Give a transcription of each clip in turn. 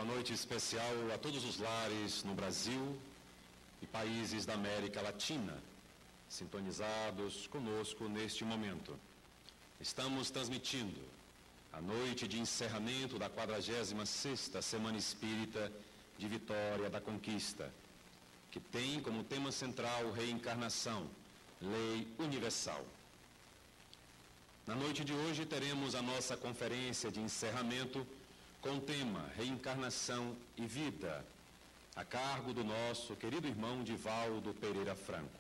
Boa noite especial a todos os lares no Brasil e países da América Latina, sintonizados conosco neste momento. Estamos transmitindo a noite de encerramento da 46ª Semana Espírita de Vitória da Conquista, que tem como tema central reencarnação, lei universal. Na noite de hoje teremos a nossa conferência de encerramento com o tema Reencarnação e Vida, a cargo do nosso querido irmão Divaldo Pereira Franco.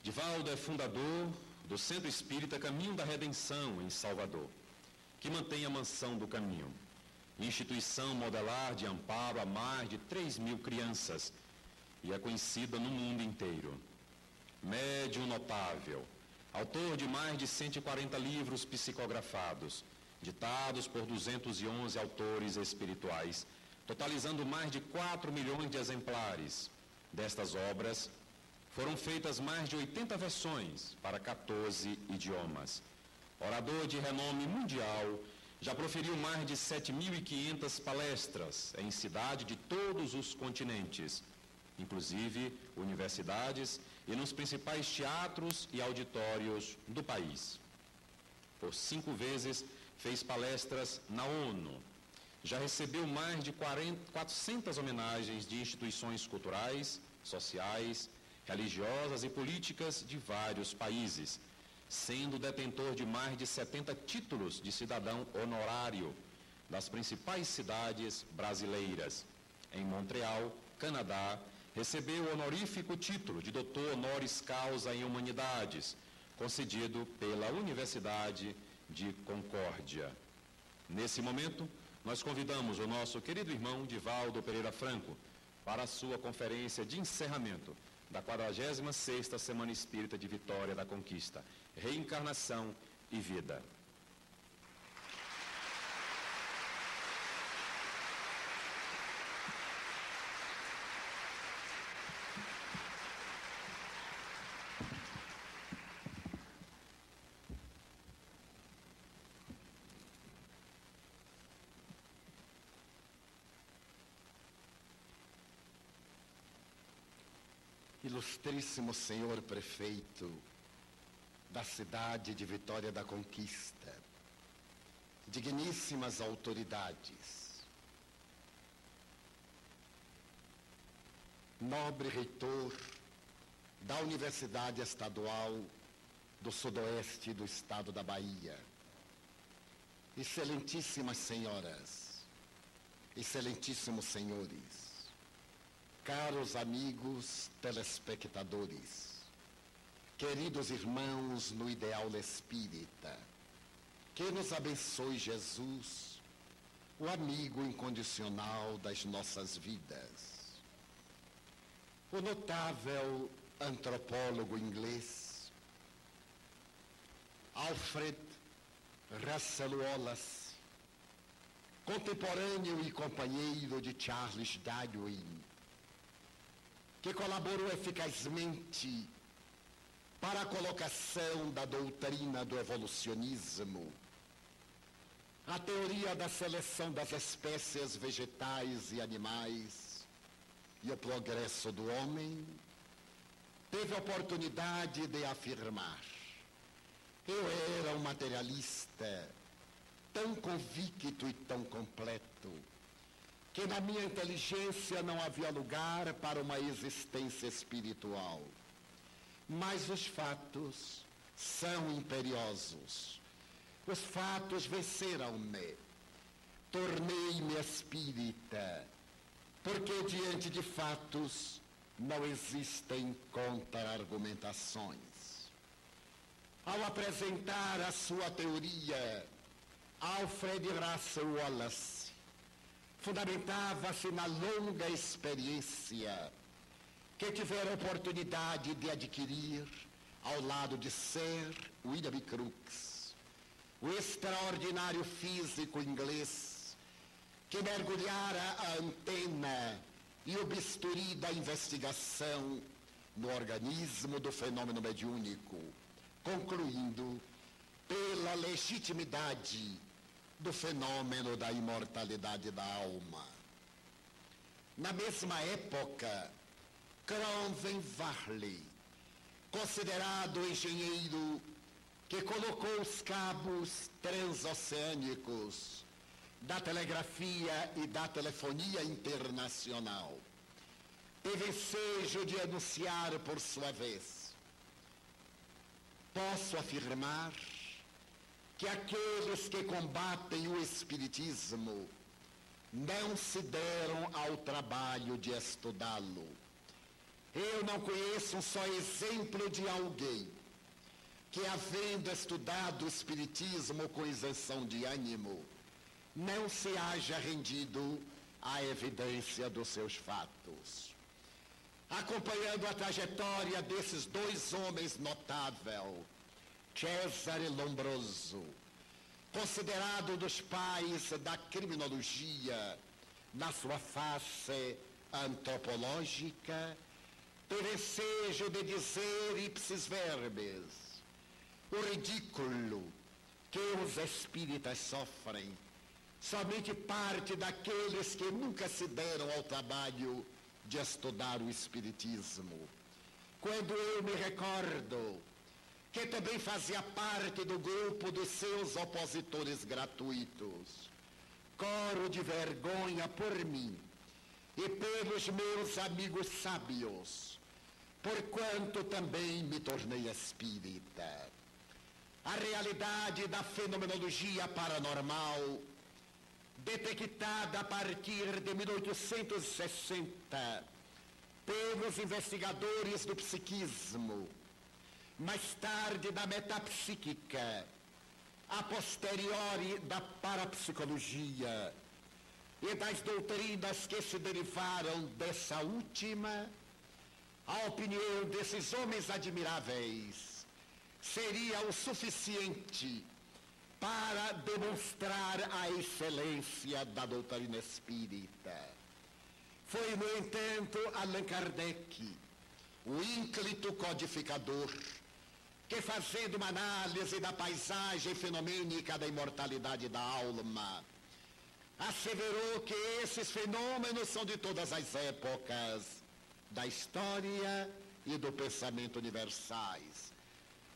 Divaldo é fundador do Centro Espírita Caminho da Redenção, em Salvador, que mantém a Mansão do Caminho, instituição modelar de amparo a mais de 3.000 crianças e é conhecida no mundo inteiro. Médium notável, autor de mais de 140 livros psicografados, ditados por 211 autores espirituais, totalizando mais de 4 milhões de exemplares. Destas obras, foram feitas mais de 80 versões para 14 idiomas. Orador de renome mundial, já proferiu mais de 7.500 palestras em cidades de todos os continentes, inclusive universidades e nos principais teatros e auditórios do país. Por 5 vezes fez palestras na ONU. Já recebeu mais de 400 homenagens de instituições culturais, sociais, religiosas e políticas de vários países, sendo detentor de mais de 70 títulos de cidadão honorário das principais cidades brasileiras. Em Montreal, Canadá, recebeu o honorífico título de doutor honoris causa em Humanidades, concedido pela Universidade de Concórdia. Nesse momento, nós convidamos o nosso querido irmão Divaldo Pereira Franco para a sua conferência de encerramento da 46ª Semana Espírita de Vitória da Conquista, Reencarnação e Vida. Ilustríssimo senhor prefeito da cidade de Vitória da Conquista, digníssimas autoridades, nobre reitor da Universidade Estadual do Sudoeste do Estado da Bahia, excelentíssimas senhoras, excelentíssimos senhores, caros amigos telespectadores, queridos irmãos no ideal espírita, que nos abençoe Jesus, o amigo incondicional das nossas vidas. O notável antropólogo inglês Alfred Russel Wallace, contemporâneo e companheiro de Charles Darwin, que colaborou eficazmente para a colocação da doutrina do evolucionismo, a teoria da seleção das espécies vegetais e animais e o progresso do homem, teve a oportunidade de afirmar: eu era um materialista tão convicto e tão completo que na minha inteligência não havia lugar para uma existência espiritual. Mas os fatos são imperiosos. Os fatos venceram-me. Tornei-me espírita, porque diante de fatos não existem contra-argumentações. Ao apresentar a sua teoria, Alfred Russel Wallace fundamentava-se na longa experiência que tivera a oportunidade de adquirir ao lado de Sir William Crookes, o extraordinário físico inglês que mergulhara a antena e o bisturi da investigação no organismo do fenômeno mediúnico, concluindo pela legitimidade do fenômeno da imortalidade da alma. Na mesma época, Cromwell Varley, considerado o engenheiro que colocou os cabos transoceânicos da telegrafia e da telefonia internacional, teve ensejo de anunciar por sua vez: posso afirmar que aqueles que combatem o espiritismo não se deram ao trabalho de estudá-lo. Eu não conheço um só exemplo de alguém que, havendo estudado o espiritismo com isenção de ânimo, não se haja rendido à evidência dos seus fatos. Acompanhando a trajetória desses dois homens notáveis, Cesare Lombroso, considerado dos pais da criminologia na sua face antropológica, teve ensejo de dizer ipsis verbis: o ridículo que os espíritas sofrem somente parte daqueles que nunca se deram ao trabalho de estudar o espiritismo. Quando eu me recordo que também fazia parte do grupo dos seus opositores gratuitos, coro de vergonha por mim e pelos meus amigos sábios, porquanto também me tornei espírita. A realidade da fenomenologia paranormal, detectada a partir de 1860 pelos investigadores do psiquismo, mais tarde da metapsíquica, a posteriori da parapsicologia e das doutrinas que se derivaram dessa última, a opinião desses homens admiráveis seria o suficiente para demonstrar a excelência da doutrina espírita. Foi, no entanto, Allan Kardec, o ínclito codificador, que, fazendo uma análise da paisagem fenomênica da imortalidade da alma, asseverou que esses fenômenos são de todas as épocas da história e do pensamento universais,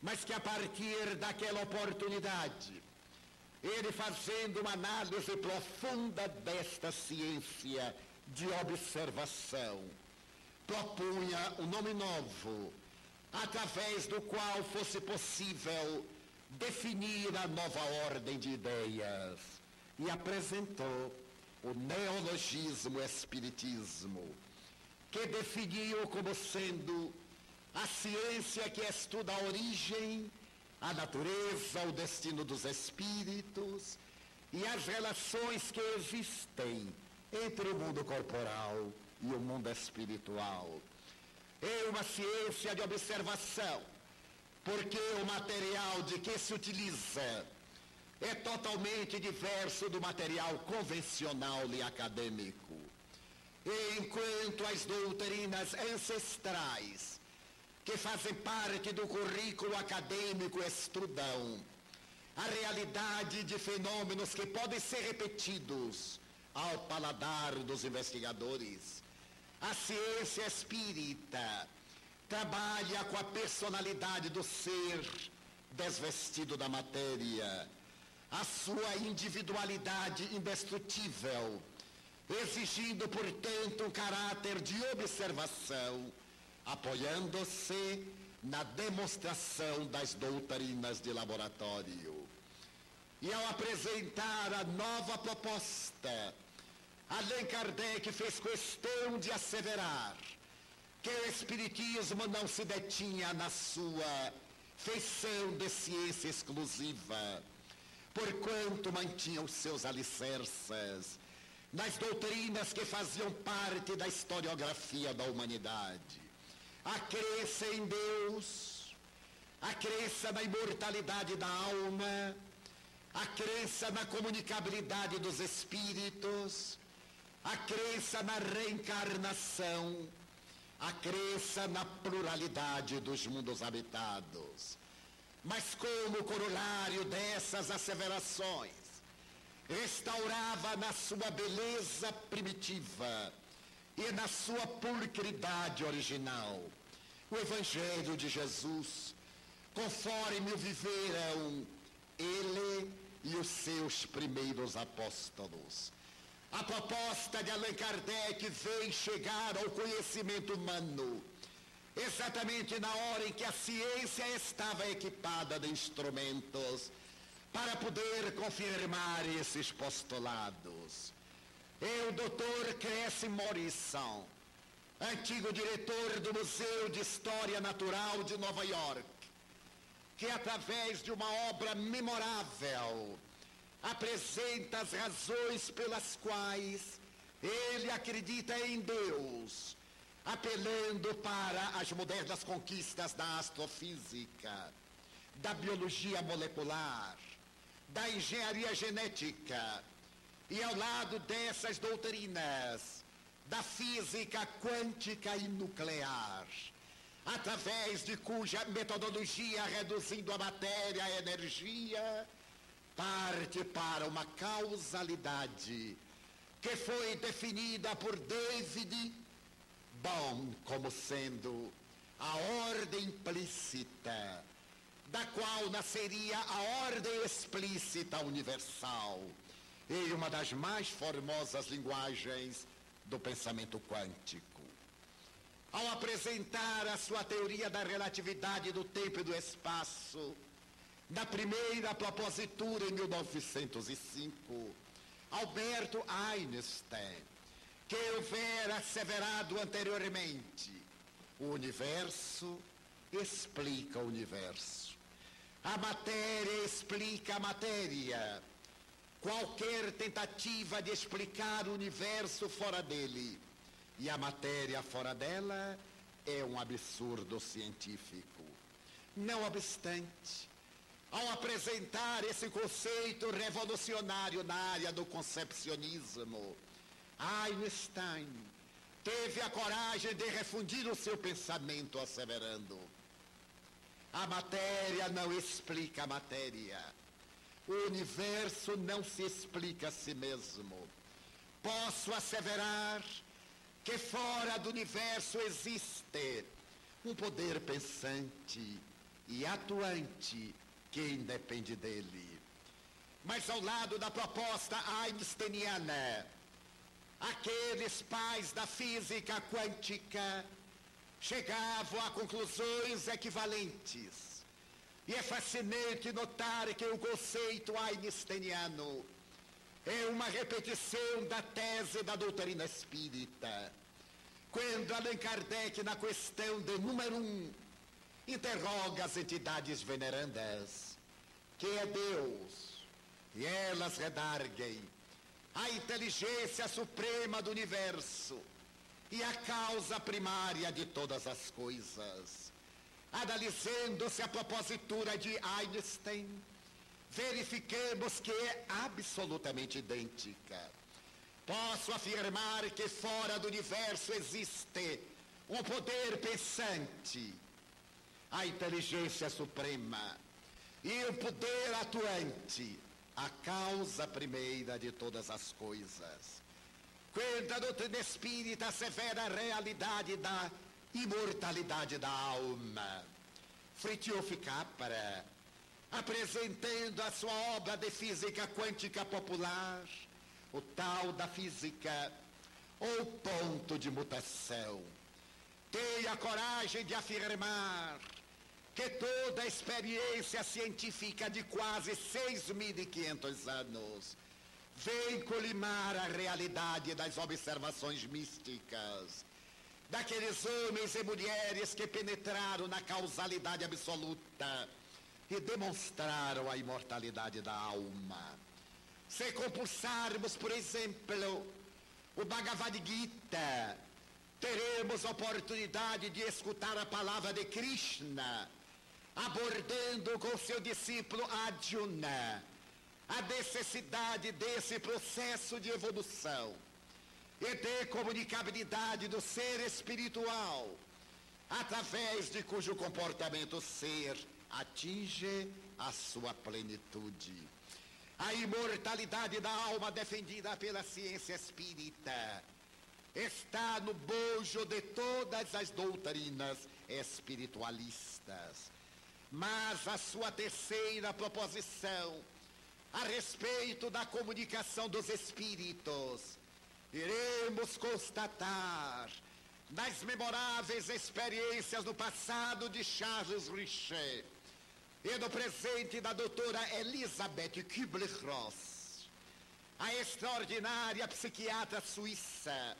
mas que a partir daquela oportunidade, ele, fazendo uma análise profunda desta ciência de observação, propunha um nome novo, através do qual fosse possível definir a nova ordem de ideias, e apresentou o neologismo espiritismo, que definiu como sendo a ciência que estuda a origem, a natureza, o destino dos espíritos e as relações que existem entre o mundo corporal e o mundo espiritual. É uma ciência de observação, porque o material de que se utiliza é totalmente diverso do material convencional e acadêmico. E enquanto as doutrinas ancestrais, que fazem parte do currículo acadêmico, estudam a realidade de fenômenos que podem ser repetidos ao paladar dos investigadores, a ciência espírita trabalha com a personalidade do ser desvestido da matéria, a sua individualidade indestrutível, exigindo, portanto, um caráter de observação, apoiando-se na demonstração das doutrinas de laboratório. E ao apresentar a nova proposta, Allan Kardec fez questão de asseverar que o espiritismo não se detinha na sua feição de ciência exclusiva, porquanto mantinha os seus alicerces nas doutrinas que faziam parte da historiografia da humanidade. A crença em Deus, a crença na imortalidade da alma, a crença na comunicabilidade dos espíritos, a crença na reencarnação, a crença na pluralidade dos mundos habitados. Mas como corolário dessas asseverações, restaurava na sua beleza primitiva e na sua pulcridade original o Evangelho de Jesus, conforme o viveram ele e os seus primeiros apóstolos. A proposta de Allan Kardec vem chegar ao conhecimento humano exatamente na hora em que a ciência estava equipada de instrumentos para poder confirmar esses postulados. E o Dr. Cressy Morrison, antigo diretor do Museu de História Natural de Nova York, que através de uma obra memorável apresenta as razões pelas quais ele acredita em Deus, apelando para as modernas conquistas da astrofísica, da biologia molecular, da engenharia genética, e ao lado dessas doutrinas, da física quântica e nuclear, através de cuja metodologia, reduzindo a matéria à energia, parte para uma causalidade que foi definida por David Bohm como sendo a ordem implícita, da qual nasceria a ordem explícita universal, e uma das mais formosas linguagens do pensamento quântico. Ao apresentar a sua teoria da relatividade do tempo e do espaço, na primeira propositura em 1905, Albert Einstein, que houvera asseverado anteriormente, o universo explica o universo, a matéria explica a matéria. Qualquer tentativa de explicar o universo fora dele e a matéria fora dela é um absurdo científico. Não obstante, ao apresentar esse conceito revolucionário na área do concepcionismo, Einstein teve a coragem de refundir o seu pensamento asseverando: a matéria não explica a matéria. O universo não se explica a si mesmo. Posso asseverar que fora do universo existe um poder pensante e atuante que independe dele. Mas ao lado da proposta einsteiniana, aqueles pais da física quântica chegavam a conclusões equivalentes. E é fascinante notar que o conceito einsteiniano é uma repetição da tese da doutrina espírita. Quando Allan Kardec, na questão de número 1, interroga as entidades venerandas, que é Deus, e elas redarguem a inteligência suprema do universo e a causa primária de todas as coisas. Analisando-se a propositura de Einstein, verifiquemos que é absolutamente idêntica. Posso afirmar que fora do universo existe um poder pensante, a inteligência suprema, e o poder atuante, a causa primeira de todas as coisas. Quando a doutrina espírita assevera a realidade da imortalidade da alma, Fritjof Capra, apresentando a sua obra de física quântica popular, o tal da física, ou ponto de mutação, tem a coragem de afirmar que toda a experiência científica de quase 6.500 anos vem colimar a realidade das observações místicas daqueles homens e mulheres que penetraram na causalidade absoluta e demonstraram a imortalidade da alma. Se compulsarmos, por exemplo, o Bhagavad Gita, teremos a oportunidade de escutar a palavra de Krishna, abordando com seu discípulo Arjuna a necessidade desse processo de evolução e de comunicabilidade do ser espiritual, através de cujo comportamento o ser atinge a sua plenitude. A imortalidade da alma defendida pela ciência espírita está no bojo de todas as doutrinas espiritualistas. Mas a sua terceira proposição, a respeito da comunicação dos espíritos, iremos constatar nas memoráveis experiências no passado de Charles Richet e no presente da doutora Elisabeth Kübler-Ross, a extraordinária psiquiatra suíça,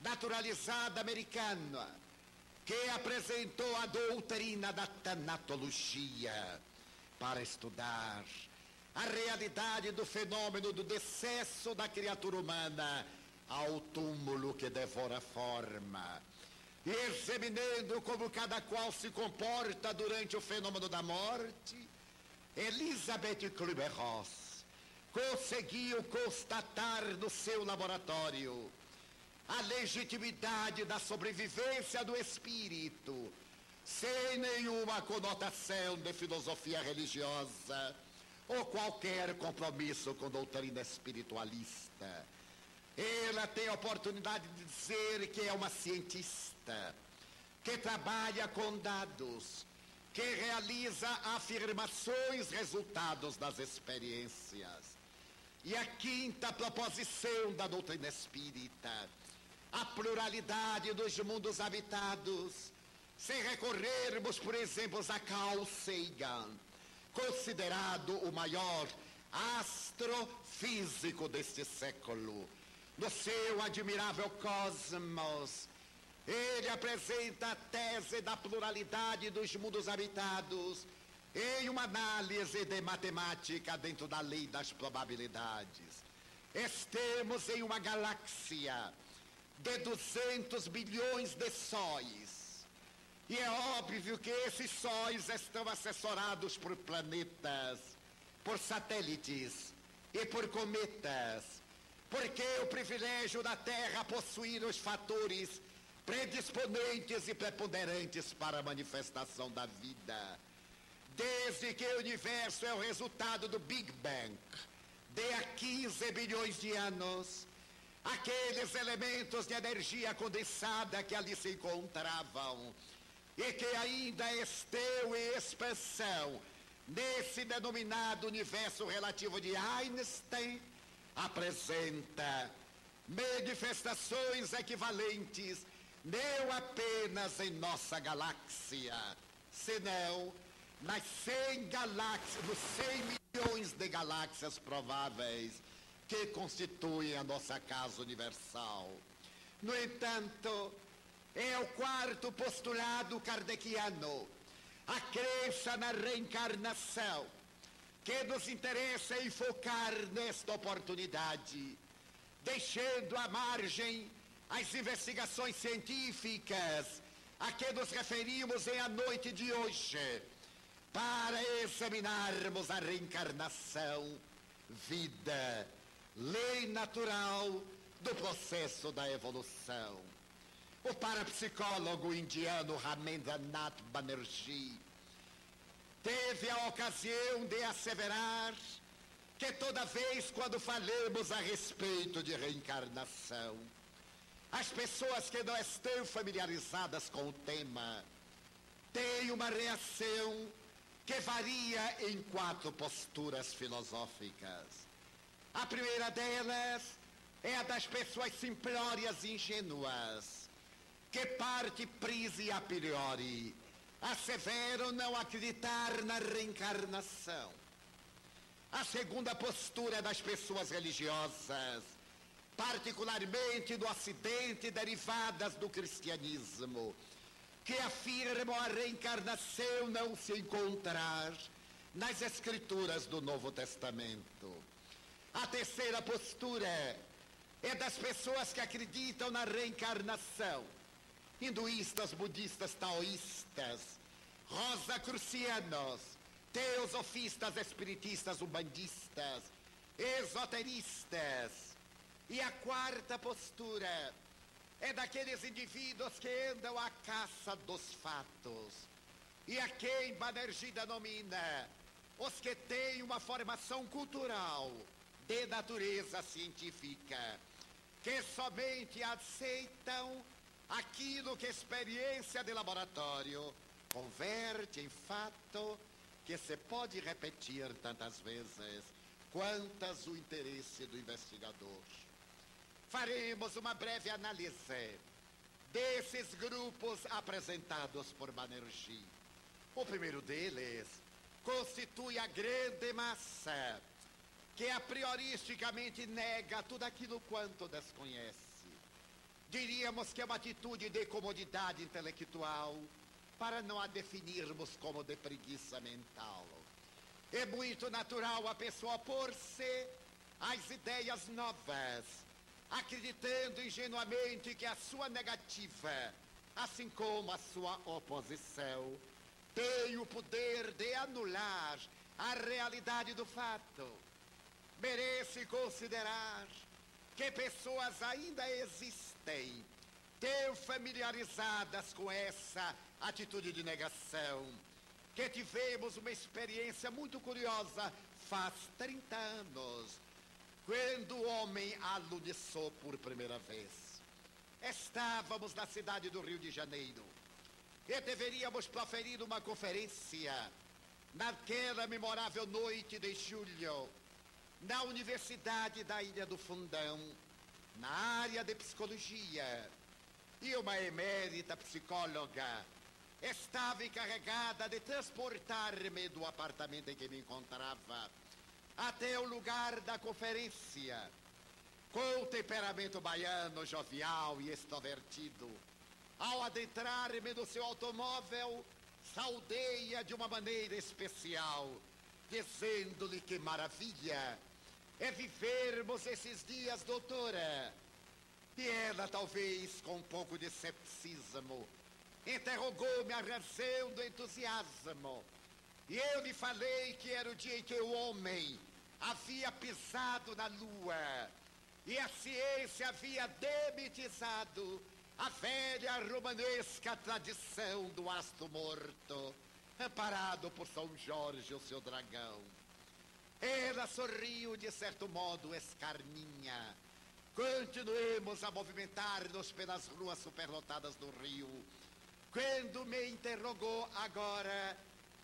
naturalizada americana, que apresentou a doutrina da tanatologia para estudar a realidade do fenômeno do decesso da criatura humana ao túmulo que devora a forma, e examinando como cada qual se comporta durante o fenômeno da morte, Elisabeth Kübler-Ross conseguiu constatar no seu laboratório a legitimidade da sobrevivência do espírito, sem nenhuma conotação de filosofia religiosa ou qualquer compromisso com doutrina espiritualista. Ela tem a oportunidade de dizer que é uma cientista, que trabalha com dados, que realiza afirmações resultados das experiências. E a quinta proposição da doutrina espírita, a pluralidade dos mundos habitados, se recorrermos, por exemplo, a Carl Sagan, considerado o maior astrofísico deste século. No seu admirável Cosmos, ele apresenta a tese da pluralidade dos mundos habitados em uma análise de matemática dentro da lei das probabilidades. Estamos em uma galáxia de 200 bilhões de sóis. E é óbvio que esses sóis estão assessorados por planetas, por satélites e por cometas, porque o privilégio da Terra possuir os fatores predisponentes e preponderantes para a manifestação da vida. Desde que o universo é o resultado do Big Bang, de há 15 bilhões de anos, aqueles elementos de energia condensada que ali se encontravam e que ainda estão em expansão nesse denominado universo relativo de Einstein, apresenta manifestações equivalentes não apenas em nossa galáxia, senão nas 100 galáxias, nos 100 milhões de galáxias prováveis que constituem a nossa casa universal. No entanto, é o quarto postulado kardeciano, a crença na reencarnação, que nos interessa enfocar nesta oportunidade, deixando à margem as investigações científicas a que nos referimos em a noite de hoje, para examinarmos a reencarnação, vida, lei natural do processo da evolução. O parapsicólogo indiano Ramendranath Banerjee teve a ocasião de asseverar que toda vez quando falamos a respeito de reencarnação, as pessoas que não estão familiarizadas com o tema têm uma reação que varia em 4 posturas filosóficas. A primeira delas é a das pessoas simplórias e ingênuas, que parte prise a priori, asseveram não acreditar na reencarnação. A segunda postura é das pessoas religiosas, particularmente do Ocidente, derivadas do cristianismo, que afirmam a reencarnação não se encontrar nas escrituras do Novo Testamento. A terceira postura é das pessoas que acreditam na reencarnação, hinduístas, budistas, taoístas, rosacrucianos, teosofistas, espiritistas, umbandistas, esoteristas. E a quarta postura é daqueles indivíduos que andam à caça dos fatos, e a quem Banerjee denomina os que têm uma formação cultural de natureza científica, que somente aceitam aquilo que a experiência de laboratório converte em fato que se pode repetir tantas vezes quantas o interesse do investigador. Faremos uma breve análise desses grupos apresentados por Banerjee. O primeiro deles constitui a grande massa que a prioristicamente nega tudo aquilo quanto desconhece. Diríamos que é uma atitude de comodidade intelectual, para não a definirmos como de preguiça mental. É muito natural a pessoa opor-se às ideias novas, acreditando ingenuamente que a sua negativa, assim como a sua oposição, tem o poder de anular a realidade do fato. Merece considerar que pessoas ainda existem, tão familiarizadas com essa atitude de negação, que tivemos uma experiência muito curiosa faz 30 anos, quando o homem aluniçou por primeira vez. Estávamos na cidade do Rio de Janeiro e deveríamos proferir uma conferência naquela memorável noite de julho, na Universidade da Ilha do Fundão, na área de psicologia. E uma emérita psicóloga estava encarregada de transportar-me do apartamento em que me encontrava até o lugar da conferência. Com o temperamento baiano, jovial e extrovertido, ao adentrar-me no seu automóvel, saudei-a de uma maneira especial, dizendo-lhe que maravilha é vivermos esses dias, doutora. E ela, talvez com um pouco de cepticismo, interrogou-me a razão do entusiasmo. E eu lhe falei que era o dia em que o homem havia pisado na lua e a ciência havia demitizado a velha romanesca tradição do astro morto, amparado por São Jorge, o seu dragão. Ela sorriu de certo modo escarninha. Continuemos a movimentar-nos pelas ruas superlotadas do Rio, quando me interrogou agora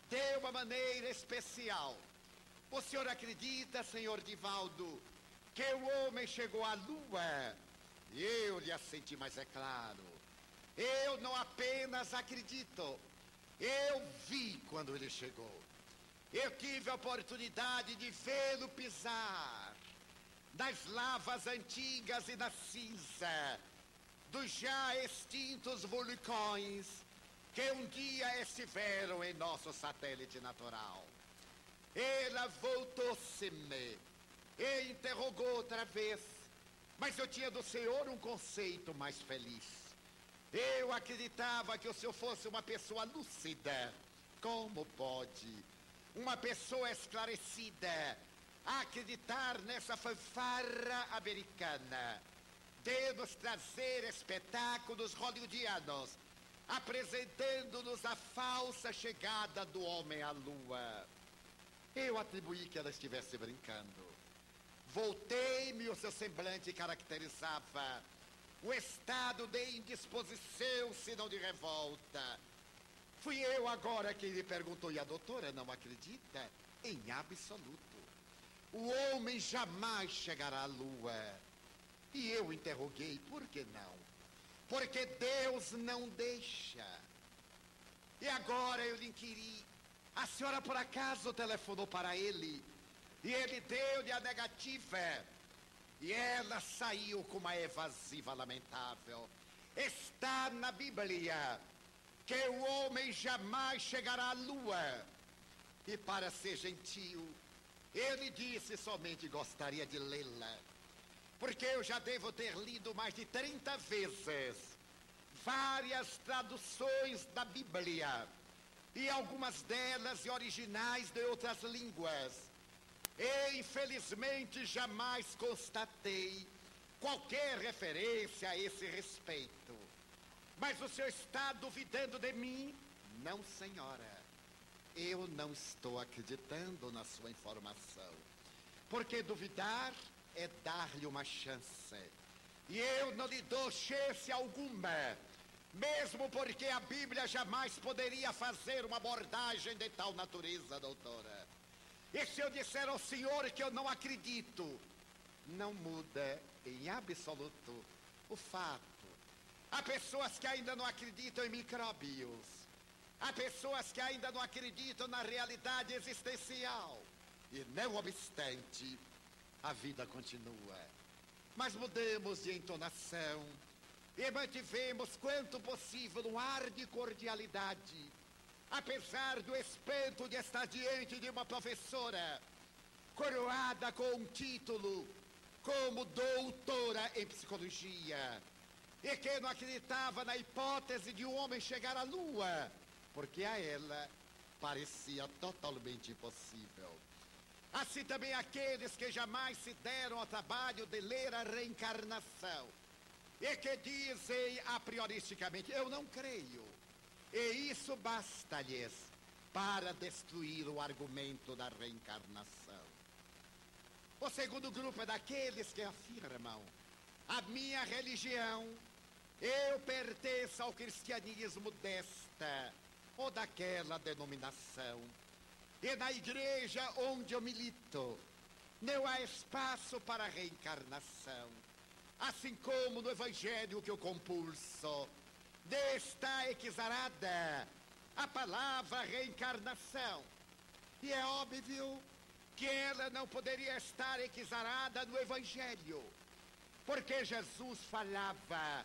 de uma maneira especial. O senhor acredita, senhor Divaldo, que o homem chegou à Lua? E eu lhe assenti, mas é claro, eu não apenas acredito, eu vi quando ele chegou. Eu tive a oportunidade de vê-lo pisar nas lavas antigas e na cinza dos já extintos vulcões que um dia estiveram em nosso satélite natural. Ela voltou-se-me e interrogou outra vez, mas eu tinha do senhor um conceito mais feliz. Eu acreditava que o senhor fosse uma pessoa lúcida. Como pode uma pessoa esclarecida acreditar nessa fanfarra americana de nos trazer espetáculos hollywoodianos, apresentando-nos a falsa chegada do homem à Lua? Eu atribuí que ela estivesse brincando. Voltei-me, o seu semblante caracterizava o estado de indisposição, se não de revolta. Fui eu agora quem lhe perguntou, e a doutora não acredita? Em absoluto. O homem jamais chegará à Lua. E eu interroguei, por que não? Porque Deus não deixa. E agora eu lhe inquiri, a senhora por acaso telefonou para ele? E ele deu-lhe a negativa. E ela saiu com uma evasiva lamentável. Está na Bíblia que o homem jamais chegará à Lua. E para ser gentil, ele disse somente gostaria de lê-la, porque eu já devo ter lido mais de 30 vezes várias traduções da Bíblia, e algumas delas originais de outras línguas. E, infelizmente, jamais constatei qualquer referência a esse respeito. Mas o senhor está duvidando de mim? Não, senhora. eu não estou acreditando na sua informação. Porque duvidar é dar-lhe uma chance. E eu não lhe dou chance alguma, mesmo porque a Bíblia jamais poderia fazer uma abordagem de tal natureza, doutora. E se eu disser ao senhor que eu não acredito, não muda em absoluto o fato. Há pessoas que ainda não acreditam em micróbios. Há pessoas que ainda não acreditam na realidade existencial. E não obstante, a vida continua. Mas mudamos de entonação e mantivemos quanto possível um ar de cordialidade, apesar do espanto de estar diante de uma professora coroada com um título como doutora em psicologia e que não acreditava na hipótese de um homem chegar à lua, porque a ela parecia totalmente impossível. Assim também aqueles que jamais se deram ao trabalho de ler a reencarnação e que dizem a prioristicamente, eu não creio. E isso basta-lhes para destruir o argumento da reencarnação. O segundo grupo é daqueles que afirmam, a minha religião, eu pertenço ao cristianismo desta ou daquela denominação. E na igreja onde eu milito, não há espaço para reencarnação. Assim como no evangelho que eu compulso, está exarada a palavra reencarnação. E é óbvio que ela não poderia estar exarada no evangelho, porque Jesus falava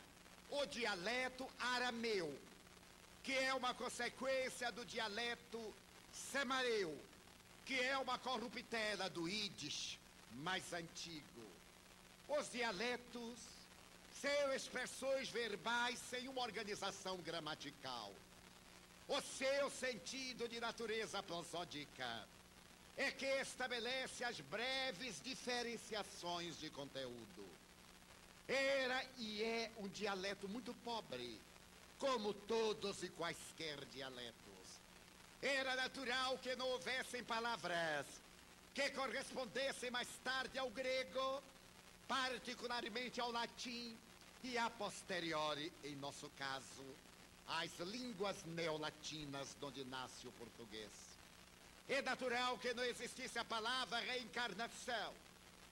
o dialeto arameu, que é uma consequência do dialeto samareu, que é uma corruptela do Yiddish mais antigo. Os dialetos são expressões verbais sem uma organização gramatical. O seu sentido de natureza prosódica é que estabelece as breves diferenciações de conteúdo. Era e é um dialeto muito pobre, como todos e quaisquer dialetos. Era natural que não houvessem palavras que correspondessem mais tarde ao grego, particularmente ao latim e a posteriori, em nosso caso, às línguas neolatinas onde nasce o português. É natural que não existisse a palavra reencarnação,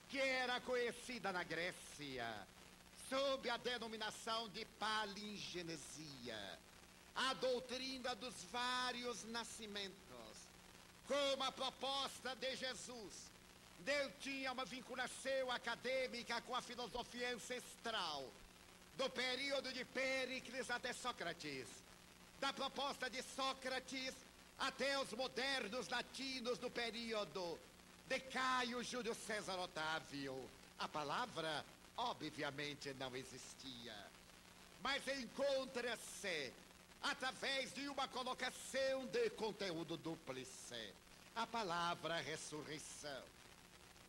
que era conhecida na Grécia sob a denominação de palingenesia, a doutrina dos vários nascimentos. Como a proposta de Jesus não tinha uma vinculação acadêmica com a filosofia ancestral do período de Péricles até Sócrates, da proposta de Sócrates até os modernos latinos do período de Caio Júlio César Otávio. A palavra, obviamente, não existia, mas encontra-se através de uma colocação de conteúdo dúplice, a palavra ressurreição.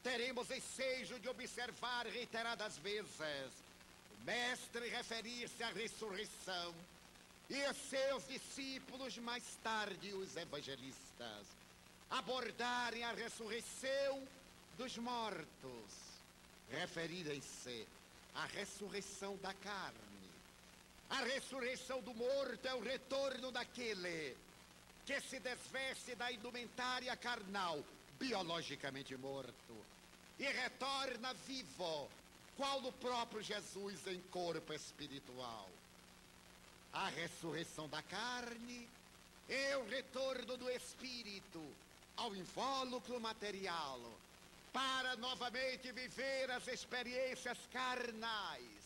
Teremos ensejo de observar reiteradas vezes o mestre referir-se à ressurreição e os seus discípulos, mais tarde os evangelistas, abordarem a ressurreição dos mortos, referirem-se à ressurreição da carne. A ressurreição do morto é o retorno daquele que se desveste da indumentária carnal, biologicamente morto, e retorna vivo, qual o próprio Jesus em corpo espiritual. A ressurreição da carne é o retorno do espírito ao invólucro material, para novamente viver as experiências carnais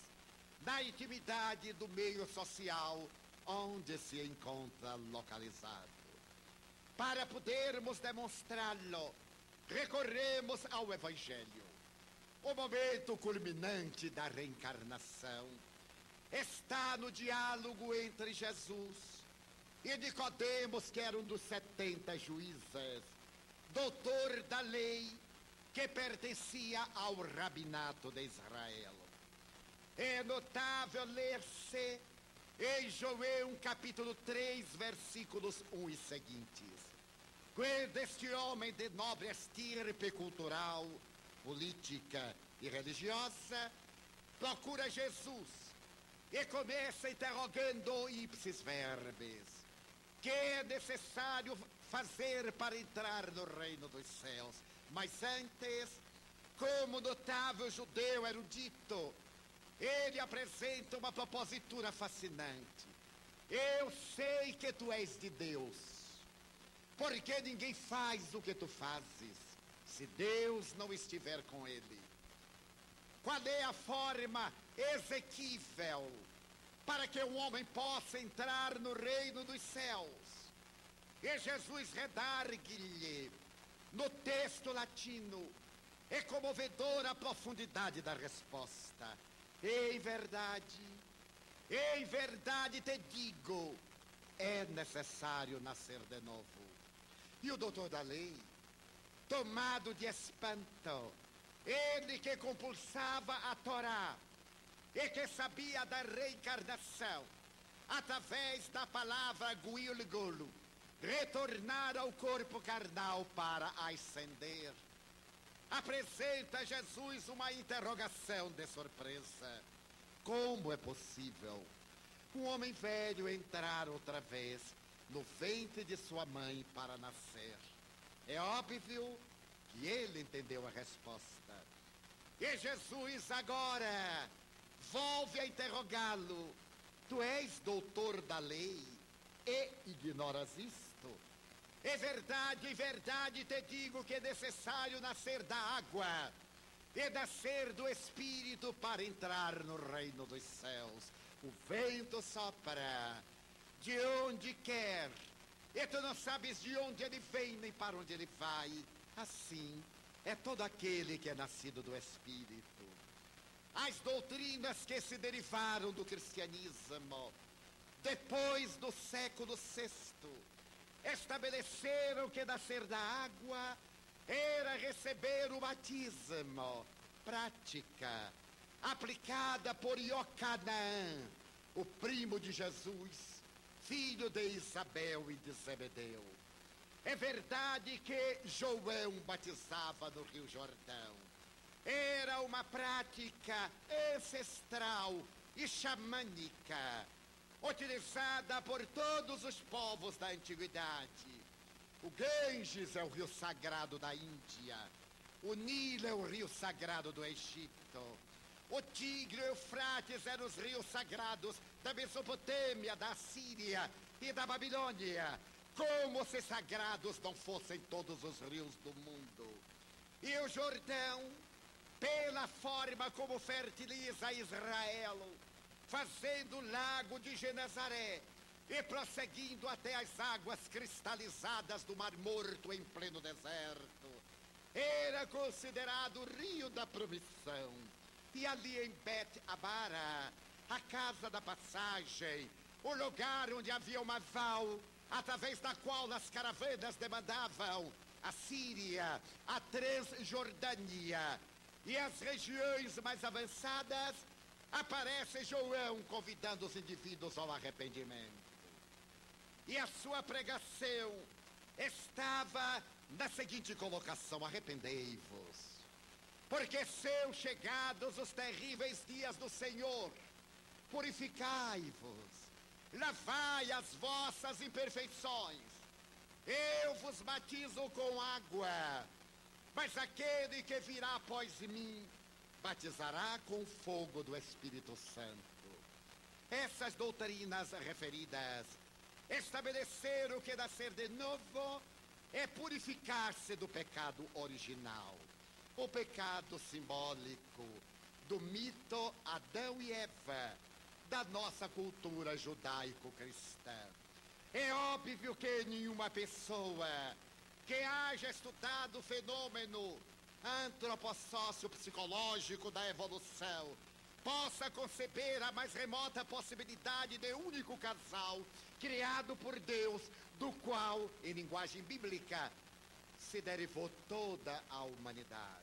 na intimidade do meio social onde se encontra localizado. Para podermos demonstrá-lo, recorremos ao Evangelho. O momento culminante da reencarnação está no diálogo entre Jesus e Nicodemos, que era um dos 70 juízes, doutor da lei, que pertencia ao rabinato de Israel. É notável ler-se em João capítulo 3, versículos 1 e seguintes. quando este homem de nobre estirpe cultural, política e religiosa procura Jesus e começa interrogando ipsis verbis: que é necessário fazer para entrar no reino dos céus? Mas antes, como notável judeu erudito, ele apresenta uma propositura fascinante. Eu sei que tu és de Deus, porque ninguém faz o que tu fazes se Deus não estiver com ele. Qual é a forma exequível para que um homem possa entrar no reino dos céus? E Jesus redargue-lhe no texto latino. É comovedora a profundidade da resposta. Em verdade te digo, é necessário nascer de novo. E o doutor da lei, tomado de espanto, ele que compulsava a Torá e que sabia da reencarnação, através da palavra guilgolo, retornar ao corpo carnal para ascender, apresenta a Jesus uma interrogação de surpresa. Como é possível um homem velho entrar outra vez no ventre de sua mãe para nascer? É óbvio que ele entendeu a resposta. E Jesus agora volve a interrogá-lo: tu és doutor da lei e ignoras isto? É verdade, em verdade te digo que é necessário nascer da água e nascer do Espírito para entrar no reino dos céus. O vento sopra de onde quer, e tu não sabes de onde ele vem nem para onde ele vai. Assim é todo aquele que é nascido do Espírito. As doutrinas que se derivaram do cristianismo depois do século VI estabeleceram que nascer da água era receber o batismo, prática aplicada por Iocanã, o primo de Jesus, filho de Isabel e de Zebedeu. É verdade que João batizava no Rio Jordão. Era uma prática ancestral e xamânica, utilizada por todos os povos da antiguidade. O Ganges é o rio sagrado da Índia. O Nilo é o rio sagrado do Egito. O Tigre e o Eufrates eram os rios sagrados da Mesopotâmia, da Síria e da Babilônia. Como se sagrados não fossem todos os rios do mundo. E o Jordão, pela forma como fertiliza Israel, fazendo o lago de Genezaré e prosseguindo até as águas cristalizadas do Mar Morto em pleno deserto, era considerado o rio da promissão. E ali em Bet-Abara, a casa da passagem, o lugar onde havia uma val, através da qual as caravanas demandavam a Síria, a Transjordânia e as regiões mais avançadas, aparece João convidando os indivíduos ao arrependimento. E a sua pregação estava na seguinte colocação: arrependei-vos, porque são chegados os terríveis dias do Senhor. Purificai-vos, lavai as vossas imperfeições. Eu vos batizo com água, mas aquele que virá após mim batizará com fogo do Espírito Santo. Essas doutrinas referidas estabeleceram que nascer de novo é purificar-se do pecado original, o pecado simbólico do mito Adão e Eva da nossa cultura judaico-cristã. É óbvio que nenhuma pessoa que haja estudado o fenômeno antropossócio-psicológico da evolução possa conceber a mais remota possibilidade de único casal criado por Deus, do qual, em linguagem bíblica, se derivou toda a humanidade.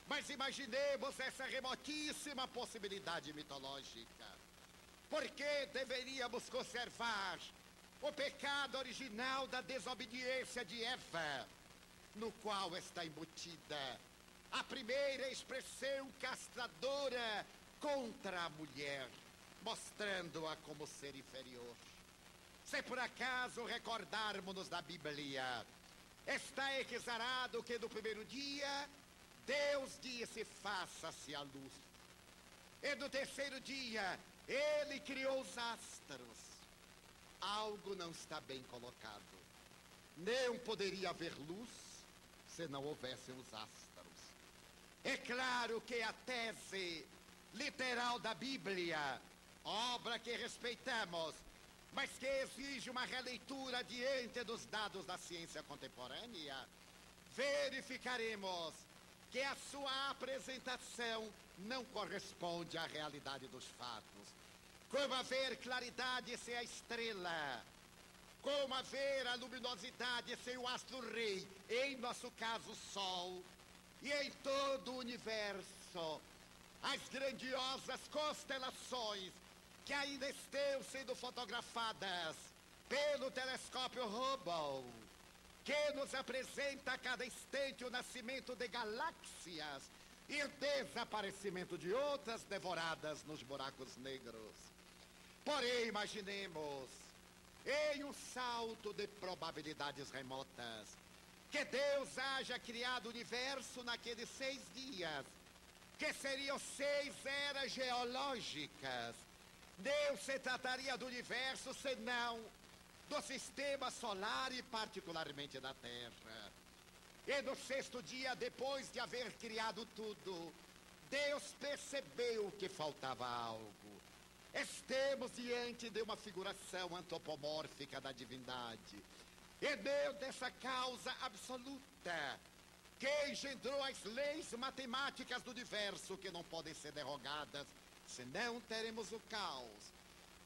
Mas imaginemos essa remotíssima possibilidade mitológica. Por que deveríamos conservar o pecado original da desobediência de Eva, no qual está embutida a primeira expressão castradora contra a mulher, mostrando-a como ser inferior. Se por acaso recordarmos da Bíblia, está exarado que no primeiro dia Deus disse: faça-se a luz. E no terceiro dia ele criou os astros. Algo não está bem colocado. Não poderia haver luz se não houvessem os astros. É claro que a tese literal da Bíblia, obra que respeitamos, mas que exige uma releitura diante dos dados da ciência contemporânea, verificaremos que a sua apresentação não corresponde à realidade dos fatos. Como haver claridade sem a estrela, como haver a luminosidade sem o astro-rei, em nosso caso o Sol, e em todo o universo, as grandiosas constelações que ainda estão sendo fotografadas pelo telescópio Hubble, que nos apresenta a cada instante o nascimento de galáxias e o desaparecimento de outras devoradas nos buracos negros. Porém, imaginemos, em um salto de probabilidades remotas, que Deus haja criado o universo naqueles 6 dias, que seriam 6 eras geológicas. Não se trataria do universo, senão do sistema solar e particularmente da Terra. E no 6º dia, depois de haver criado tudo, Deus percebeu que faltava algo. Estamos diante de uma figuração antropomórfica da divindade. E não dessa causa absoluta que engendrou as leis matemáticas do universo, que não podem ser derrogadas, senão teremos o caos.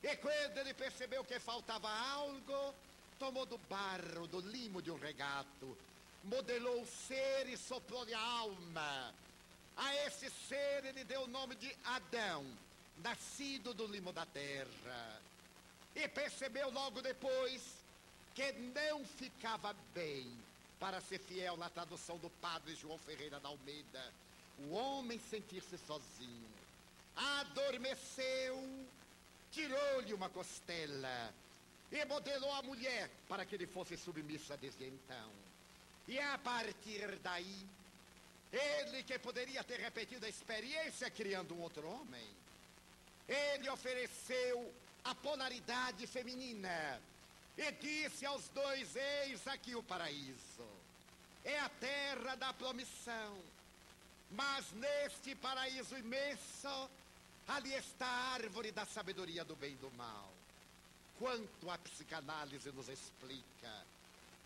E quando ele percebeu que faltava algo, tomou do barro, do limo de um regato, modelou o ser e soprou-lhe a alma. A esse ser ele deu o nome de Adão, nascido do limo da terra. E percebeu logo depois que não ficava bem, para ser fiel na tradução do padre João Ferreira da Almeida, o homem sentir-se sozinho. Adormeceu, tirou-lhe uma costela e modelou a mulher para que ele fosse submissa desde então. E a partir daí, ele, que poderia ter repetido a experiência criando um outro homem, ele ofereceu a polaridade feminina e disse aos dois: eis aqui o paraíso, é a terra da promissão, mas neste paraíso imenso, ali está a árvore da sabedoria do bem e do mal. Quanto a psicanálise nos explica,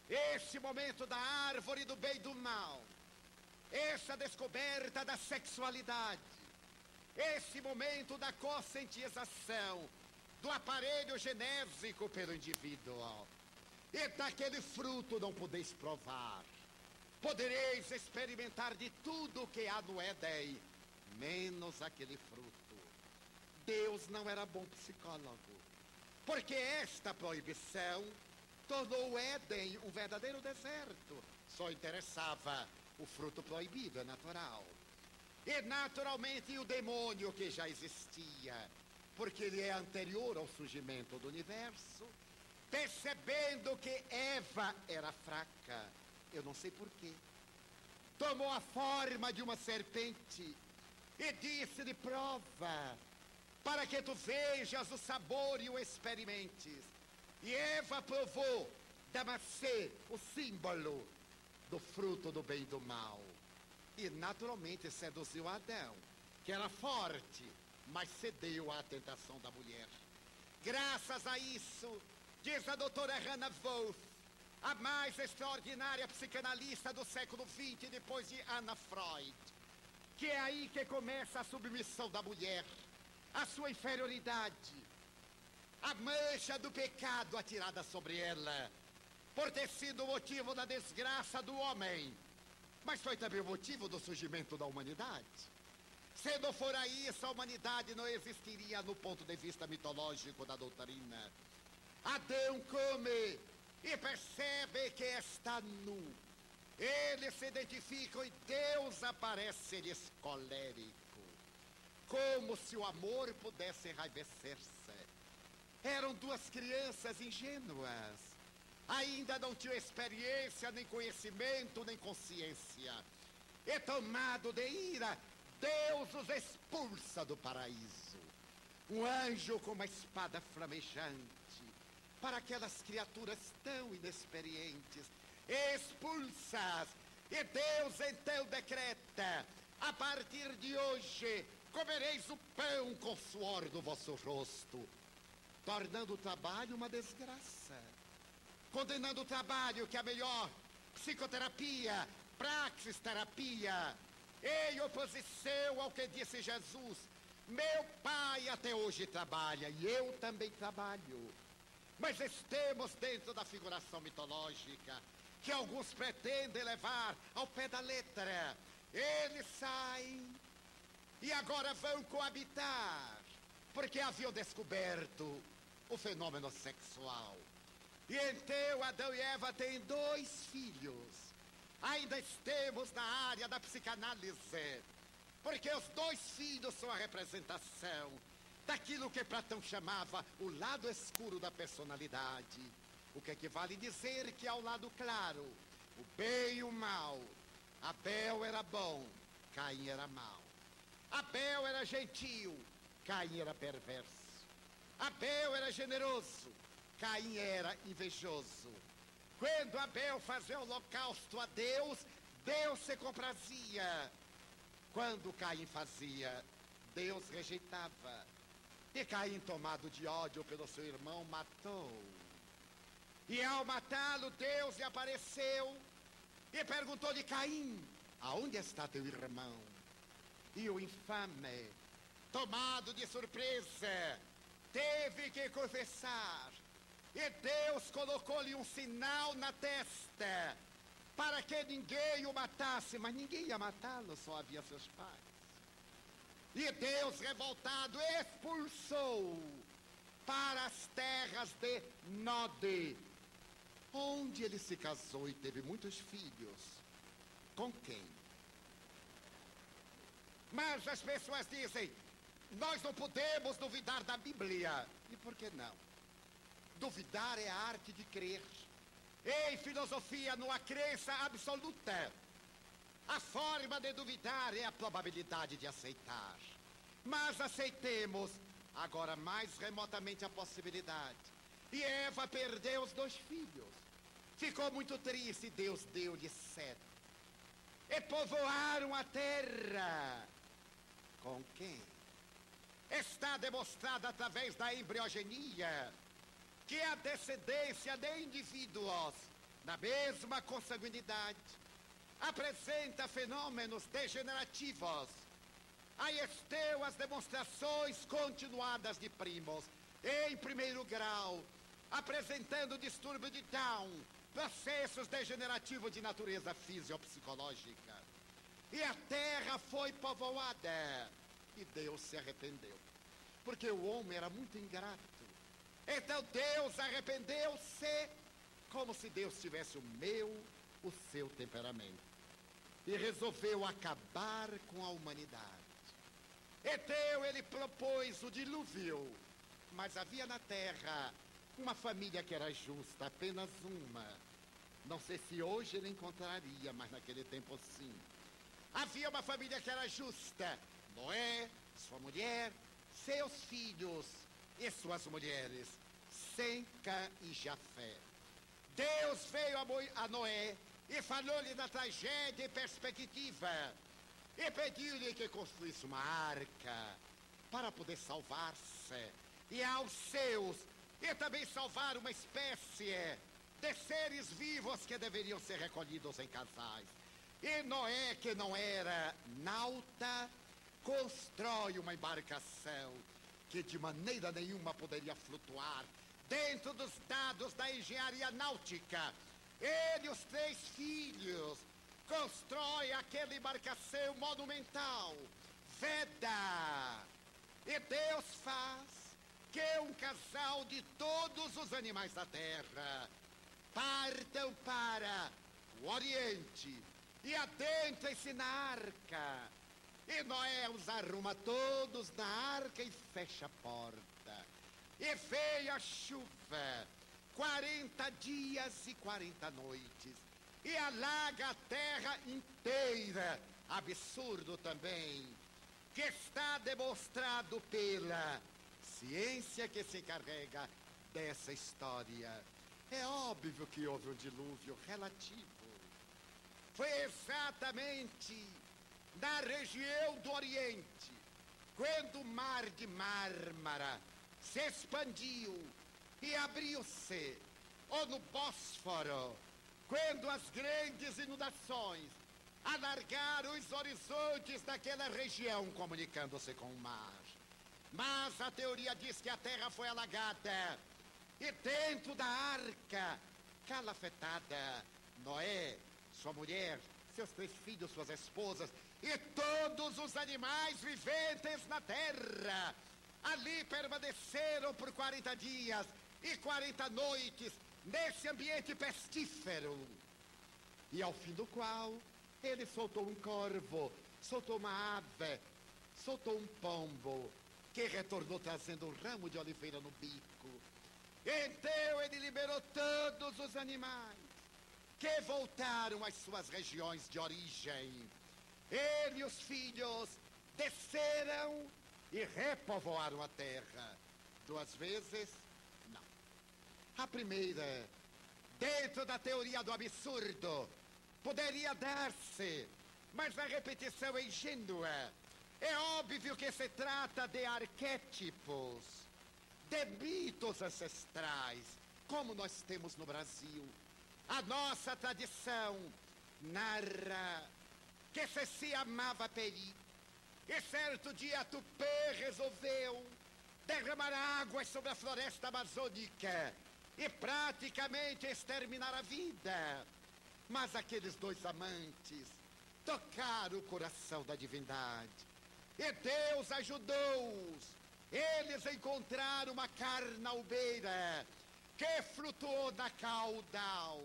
esse momento da árvore do bem e do mal, essa descoberta da sexualidade, esse momento da conscientização do aparelho genésico pelo indivíduo, e daquele fruto não podeis provar. Podereis experimentar de tudo o que há no Éden, menos aquele fruto. Deus não era bom psicólogo, porque esta proibição tornou o Éden um verdadeiro deserto. Só interessava o fruto proibido, é natural. E naturalmente o demônio, que já existia, porque ele é anterior ao surgimento do universo, percebendo que Eva era fraca, eu não sei porquê, tomou a forma de uma serpente e disse-lhe: prova, para que tu vejas o sabor e o experimentes. E Eva provou da maçã, o símbolo do fruto do bem e do mal, e naturalmente seduziu Adão, que era forte, mas cedeu à tentação da mulher. Graças a isso, diz a doutora Hannah Wolff, a mais extraordinária psicanalista do século XX, depois de Anna Freud, que é aí que começa a submissão da mulher, a sua inferioridade, a mancha do pecado atirada sobre ela, por ter sido o motivo da desgraça do homem, mas foi também o motivo do surgimento da humanidade. Se não fora isso, a humanidade não existiria no ponto de vista mitológico da doutrina. Adão come e percebe que está nu. Eles se identificam e Deus aparece-lhes colérico, como se o amor pudesse enraivecer-se. Eram duas crianças ingênuas, ainda não tinham experiência, nem conhecimento, nem consciência. E tomado de ira, Deus os expulsa do paraíso. Um anjo com uma espada flamejante, para aquelas criaturas tão inexperientes, expulsas. E Deus então decreta: a partir de hoje comereis o pão com suor do vosso rosto, tornando o trabalho uma desgraça, condenando o trabalho, que é a melhor psicoterapia, praxis terapia, em oposição ao que disse Jesus: meu pai até hoje trabalha e eu também trabalho. Mas estamos dentro da figuração mitológica, que alguns pretendem levar ao pé da letra. Eles saem e agora vão coabitar, porque haviam descoberto o fenômeno sexual. E então Adão e Eva têm 2 filhos. Ainda estamos na área da psicanálise, porque os 2 filhos são a representação daquilo que Platão chamava o lado escuro da personalidade, o que equivale dizer que ao lado claro, o bem e o mal. Abel era bom, Caim era mau. Abel era gentil, Caim era perverso. Abel era generoso, Caim era invejoso. Quando Abel fazia holocausto a Deus, Deus se comprazia. Quando Caim fazia, Deus rejeitava. E Caim, tomado de ódio pelo seu irmão, matou. E ao matá-lo, Deus lhe apareceu e perguntou-lhe: Caim, aonde está teu irmão? E o infame, tomado de surpresa, teve que confessar. E Deus colocou-lhe um sinal na testa, para que ninguém o matasse. Mas ninguém ia matá-lo, só havia seus pais. E Deus, revoltado, expulsou para as terras de Nod, onde ele se casou e teve muitos filhos. Com quem? Mas as pessoas dizem: nós não podemos duvidar da Bíblia. E por que não? Duvidar é a arte de crer. Em filosofia não há crença absoluta. A forma de duvidar é a probabilidade de aceitar. Mas aceitemos agora mais remotamente a possibilidade. E Eva perdeu os 2 filhos. Ficou muito triste, Deus deu-lhe 7. E povoaram a terra. Com quem? Está demonstrado através da embriogenia que a descendência de indivíduos da mesma consanguinidade apresenta fenômenos degenerativos. Aí estão as demonstrações continuadas de primos, em primeiro grau, apresentando distúrbio de Down, processos degenerativos de natureza fisiopsicológica. E a terra foi povoada. E Deus se arrependeu, porque o homem era muito ingrato. Então Deus arrependeu-se, como se Deus tivesse o seu temperamento, e resolveu acabar com a humanidade. Então ele propôs o dilúvio, mas havia na terra uma família que era justa, apenas uma. Não sei se hoje ele encontraria, mas naquele tempo sim. Havia uma família que era justa: Noé, sua mulher, seus filhos e suas mulheres, Sem, Cã e Jafé. Deus veio a Noé e falou-lhe da tragédia e perspectiva, e pediu-lhe que construísse uma arca para poder salvar-se e aos seus, e também salvar uma espécie de seres vivos que deveriam ser recolhidos em casais. E Noé, que não era nauta, constrói uma embarcação que de maneira nenhuma poderia flutuar dentro dos dados da engenharia náutica. Ele e os 3 filhos constrói aquela embarcação monumental, Veda. E Deus faz que um casal de todos os animais da terra partam para o Oriente e adentrem-se na arca. E Noé os arruma todos na arca e fecha a porta. E veio a chuva, 40 dias e 40 noites, e alaga a terra inteira. Absurdo também, que está demonstrado pela ciência que se encarrega dessa história. É óbvio que houve um dilúvio relativo. Foi exatamente na região do Oriente, quando o mar de Mármara se expandiu e abriu-se, ou no Bósforo, quando as grandes inundações alargaram os horizontes daquela região, comunicando-se com o mar. Mas a teoria diz que a terra foi alagada, e dentro da arca, calafetada, Noé, sua mulher, seus 3 filhos, suas esposas, e todos os animais viventes na terra, ali permaneceram por 40 dias e 40 noites, nesse ambiente pestífero. E ao fim do qual, ele soltou um corvo, soltou uma ave, soltou um pombo, que retornou trazendo um ramo de oliveira no bico. Então ele liberou todos os animais, que voltaram às suas regiões de origem. Ele e os filhos desceram e repovoaram a terra. 2 vezes, não. A primeira, dentro da teoria do absurdo, poderia dar-se, mas a repetição é ingênua. É óbvio que se trata de arquétipos, de mitos ancestrais, como nós temos no Brasil. A nossa tradição narra que se amava Peri, e certo dia Tupã resolveu derramar águas sobre a floresta amazônica e praticamente exterminar a vida. Mas aqueles 2 amantes tocaram o coração da divindade, e Deus ajudou-os. Eles encontraram uma carnaubeira que flutuou na caudal.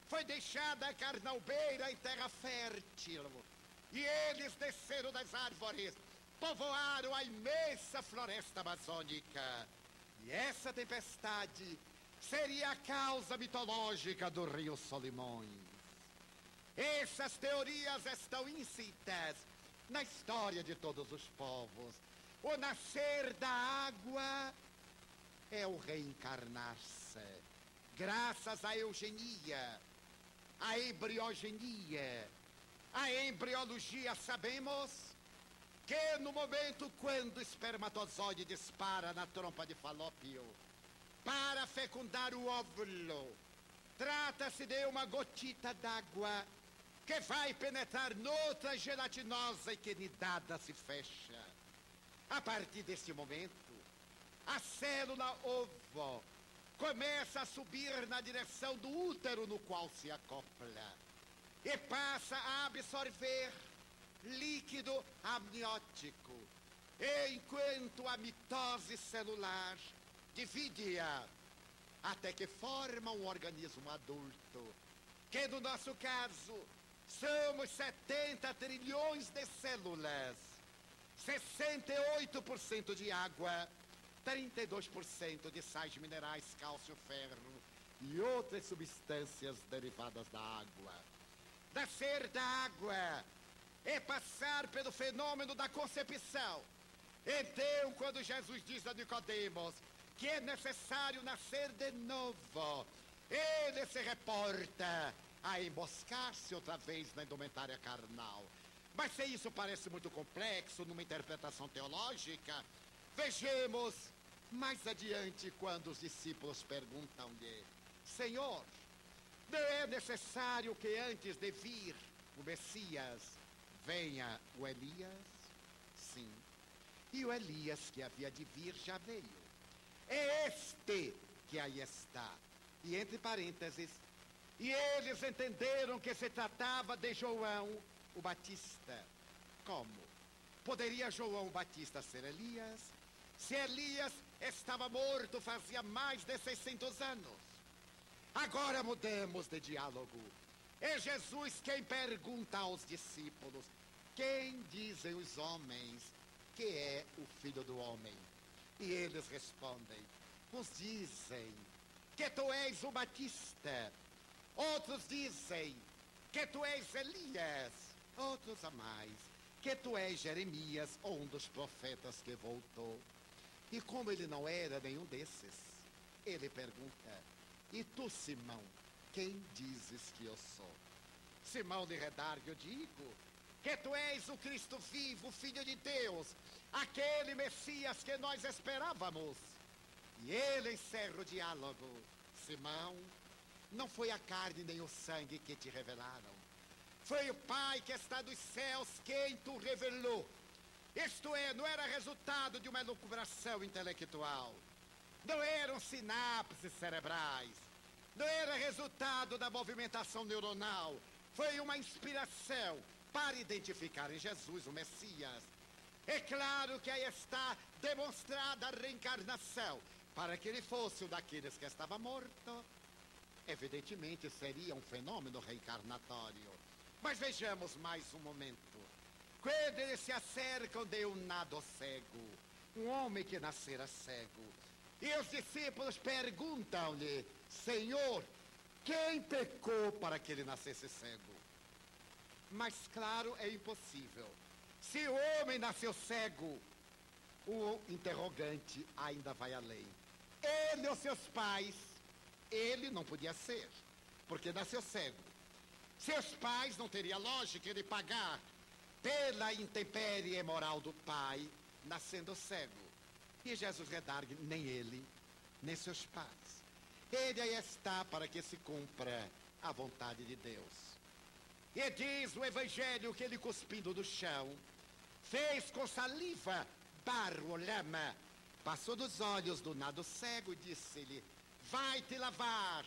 Foi deixada a carnaubeira em terra fértil, e eles desceram das árvores, povoaram a imensa floresta amazônica. E essa tempestade seria a causa mitológica do rio Solimões. Essas teorias estão inscritas na história de todos os povos. O nascer da água é o reencarnar-se. Graças à eugenia, à embriogenia, à embriologia, sabemos que no momento quando o espermatozoide dispara na trompa de Falópio para fecundar o óvulo, trata-se de uma gotita d'água que vai penetrar noutra gelatinosa e que nidada se fecha. A partir desse momento, a célula ovo começa a subir na direção do útero no qual se acopla e passa a absorver líquido amniótico, enquanto a mitose celular divide-a até que forma um organismo adulto, que no nosso caso somos 70 trilhões de células, 68% de água, 32% de sais minerais, cálcio, ferro e outras substâncias derivadas da água. Nascer da água é passar pelo fenômeno da concepção. Então, quando Jesus diz a Nicodemos que é necessário nascer de novo, ele se reporta a emboscar-se outra vez na indumentária carnal. Mas se isso parece muito complexo numa interpretação teológica, vejamos mais adiante quando os discípulos perguntam-lhe: Senhor, não é necessário que antes de vir o Messias venha o Elias? Sim. E o Elias que havia de vir já veio. É este que aí está. E entre parênteses, e eles entenderam que se tratava de João o Batista. Como? Poderia João Batista ser Elias? Se Elias estava morto fazia mais de 600 anos. Agora mudamos de diálogo. É Jesus quem pergunta aos discípulos: quem dizem os homens que é o Filho do Homem? E eles respondem: uns dizem que tu és o Batista, outros dizem que tu és Elias, outros a mais, que tu és Jeremias ou um dos profetas que voltou. E como ele não era nenhum desses, ele pergunta: e tu, Simão, quem dizes que eu sou? Simão lhe redargue: eu digo que tu és o Cristo vivo, o Filho de Deus, aquele Messias que nós esperávamos. E ele encerra o diálogo: Simão, não foi a carne nem o sangue que te revelaram, foi o Pai que está dos céus quem tu revelou. Isto é, não era resultado de uma elucubração intelectual, não eram sinapses cerebrais, não era resultado da movimentação neuronal, foi uma inspiração para identificar em Jesus o Messias. É claro que aí está demonstrada a reencarnação, para que ele fosse um daqueles que estava morto. Evidentemente seria um fenômeno reencarnatório. Mas vejamos mais um momento. Quando eles se acercam de um nado cego, um homem que nascera cego, e os discípulos perguntam-lhe: Senhor, quem pecou para que ele nascesse cego? Mas claro, é impossível. Se o homem nasceu cego, o interrogante ainda vai além. Ele ou seus pais, ele não podia ser, porque nasceu cego. Seus pais não teria lógica ele pagar pela intempérie moral do pai, nascendo cego. E Jesus redargue: nem ele, nem seus pais. Ele aí está para que se cumpra a vontade de Deus. E diz o Evangelho que ele, cuspindo do chão, fez com saliva, barro, lama, passou dos olhos do nado cego e disse-lhe: vai te lavar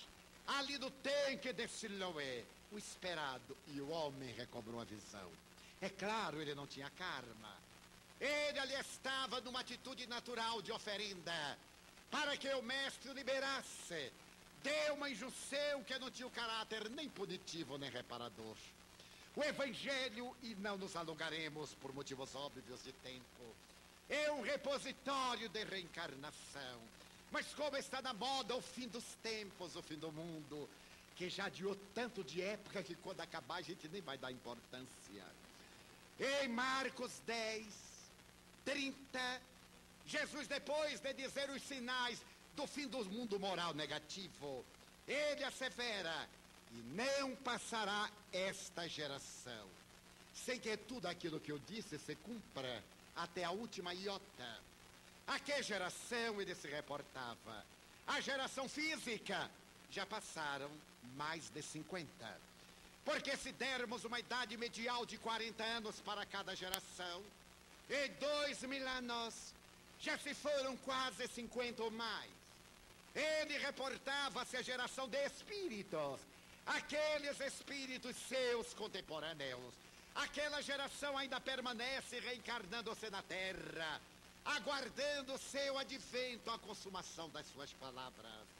ali no tanque de Siloé. O esperado, e o homem recobrou a visão. É claro, ele não tinha karma. Ele ali estava numa atitude natural de oferenda, para que o mestre o liberasse de uma injunção que não tinha o caráter nem punitivo nem reparador. O Evangelho, e não nos alongaremos por motivos óbvios de tempo, é um repositório de reencarnação. Mas como está na moda o fim dos tempos, o fim do mundo, que já adiou tanto de época que quando acabar a gente nem vai dar importância. Em Marcos 10, 30, Jesus, depois de dizer os sinais do fim do mundo moral negativo, ele assevera: e não passará esta geração sem que tudo aquilo que eu disse se cumpra até a última iota. A que geração ele se reportava? A geração física. Já passaram mais de 50. Porque se dermos uma idade medial de 40 anos para cada geração, em 2000 anos já se foram quase 50 ou mais. Ele reportava-se a geração de espíritos, aqueles espíritos seus contemporâneos. Aquela geração ainda permanece reencarnando-se na terra, aguardando o seu advento, a consumação das suas palavras.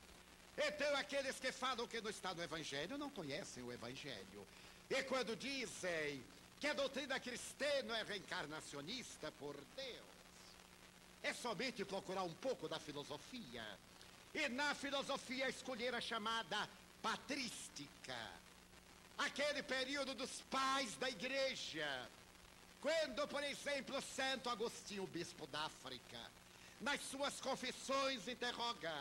Então aqueles que falam que não está no Evangelho não conhecem o Evangelho. E quando dizem que a doutrina cristã não é reencarnacionista, por Deus, é somente procurar um pouco da filosofia. E na filosofia escolher a chamada patrística, aquele período dos pais da igreja, quando, por exemplo, Santo Agostinho, bispo da África, nas suas confissões interroga: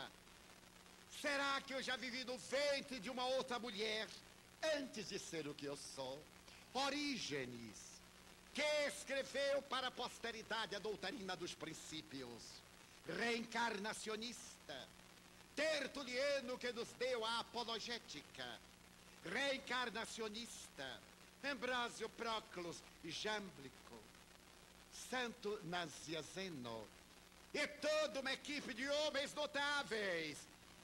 será que eu já vivi no ventre de uma outra mulher antes de ser o que eu sou? Orígenes, que escreveu para a posteridade a doutrina dos princípios, reencarnacionista. Tertuliano, que nos deu a apologética, reencarnacionista. Ambrósio Próclus, Jâmblico, Santo Nazianzeno, e toda uma equipe de homens notáveis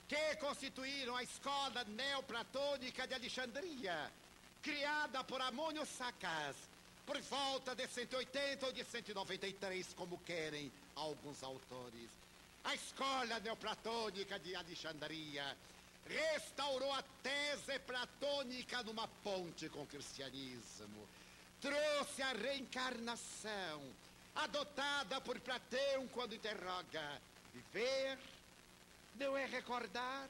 que constituíram a escola neoplatônica de Alexandria, criada por Amônio Sacas, por volta de 180 ou de 193, como querem alguns autores. A escola neoplatônica de Alexandria restaurou a tese platônica numa ponte com o cristianismo. Trouxe a reencarnação, adotada por Platão quando interroga: viver não é recordar?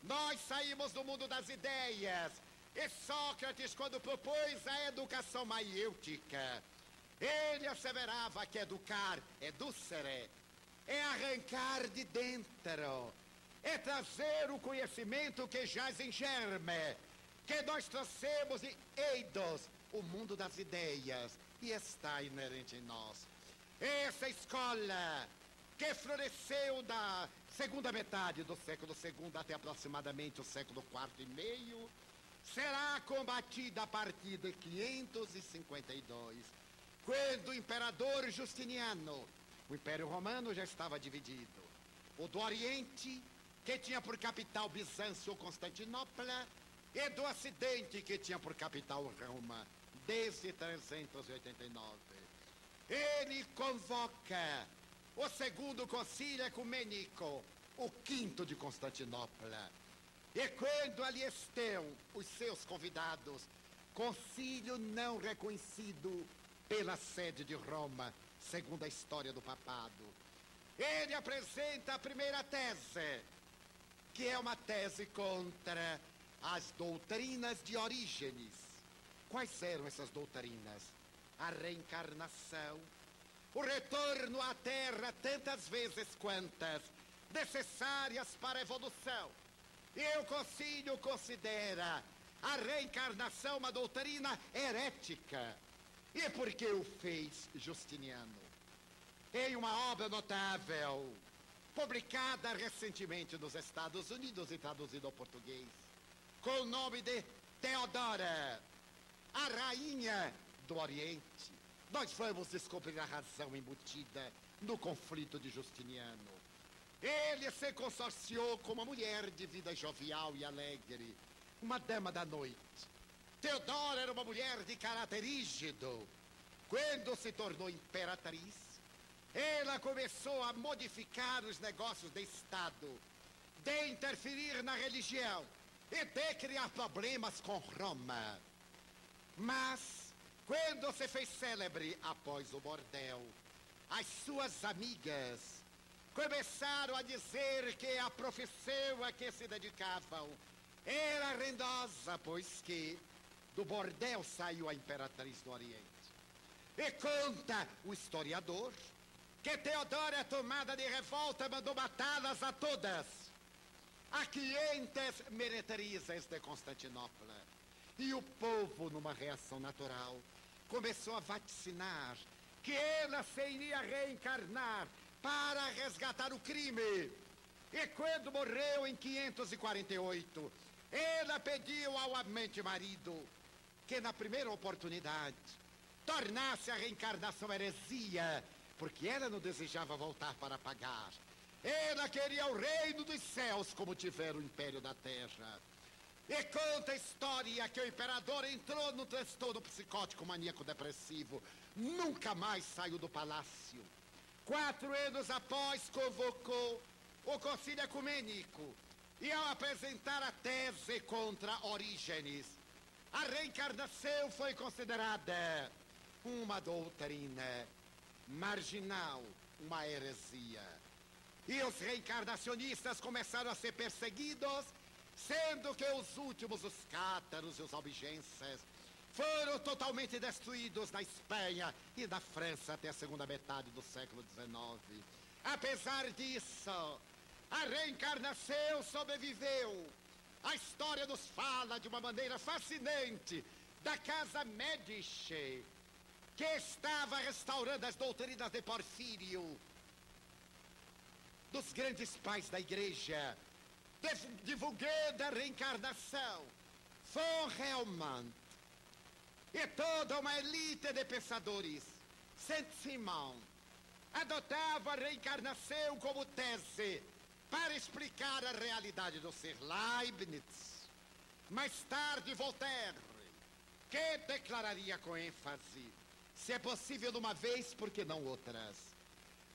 Nós saímos do mundo das ideias. E Sócrates, quando propôs a educação maiêutica, ele asseverava que educar, educere, é arrancar de dentro, é trazer o conhecimento que jaz em germe, que nós trouxemos de eidos, o mundo das ideias, e está inerente em nós. Essa escola que floresceu da segunda metade do século II até aproximadamente o século IV e meio, será combatida a partir de 552, quando o imperador Justiniano, o Império Romano já estava dividido. O do Oriente, que tinha por capital Bizâncio ou Constantinopla, e do Ocidente, que tinha por capital Roma, desde 389. Ele convoca o segundo concílio ecumênico, o quinto de Constantinopla. E quando ali estão os seus convidados, concílio não reconhecido pela sede de Roma, segundo a história do papado, ele apresenta a primeira tese, que é uma tese contra as doutrinas de Orígenes. Quais eram essas doutrinas? A reencarnação, o retorno à Terra tantas vezes quantas necessárias para a evolução. E o concílio considera a reencarnação uma doutrina herética. E por que o fez Justiniano? Em uma obra notável, publicada recentemente nos Estados Unidos e traduzida ao português, com o nome de Teodora, a rainha do Oriente. Nós vamos descobrir a razão embutida no conflito de Justiniano. Ele se consorciou com uma mulher de vida jovial e alegre, uma dama da noite. Teodora era uma mulher de caráter rígido. Quando se tornou imperatriz, ela começou a modificar os negócios de Estado, de interferir na religião e de criar problemas com Roma. Mas, quando se fez célebre após o bordel, as suas amigas começaram a dizer que a profissão a que se dedicavam era rendosa, pois que do bordel saiu a imperatriz do Oriente. E conta o historiador que Teodora, tomada de revolta, mandou matá-las a todas, a 500 meretrizes de Constantinopla. E o povo, numa reação natural, começou a vaticinar que ela se iria reencarnar para resgatar o crime. E quando morreu em 548, ela pediu ao amante marido que, na primeira oportunidade, tornasse a reencarnação heresia, porque ela não desejava voltar para pagar. Ela queria o reino dos céus, como tivera o império da terra. E conta a história que o imperador entrou no transtorno psicótico maníaco-depressivo. Nunca mais saiu do palácio. 4 anos após, convocou o concílio ecumênico. E ao apresentar a tese contra Orígenes, a reencarnação foi considerada uma doutrina marginal, uma heresia. E os reencarnacionistas começaram a ser perseguidos, sendo que os últimos, os cátaros e os albigenses, foram totalmente destruídos na Espanha e na França até a segunda metade do século XIX. Apesar disso, a reencarnação sobreviveu. A história nos fala de uma maneira fascinante da Casa Médici, que estava restaurando as doutrinas de Porfírio, dos grandes pais da igreja, divulgando a reencarnação. Von Helmont e toda uma elite de pensadores, Saint-Simon, adotava a reencarnação como tese para explicar a realidade do ser. Leibniz, mais tarde Voltaire, que declararia com ênfase: se é possível de uma vez, por que não outras?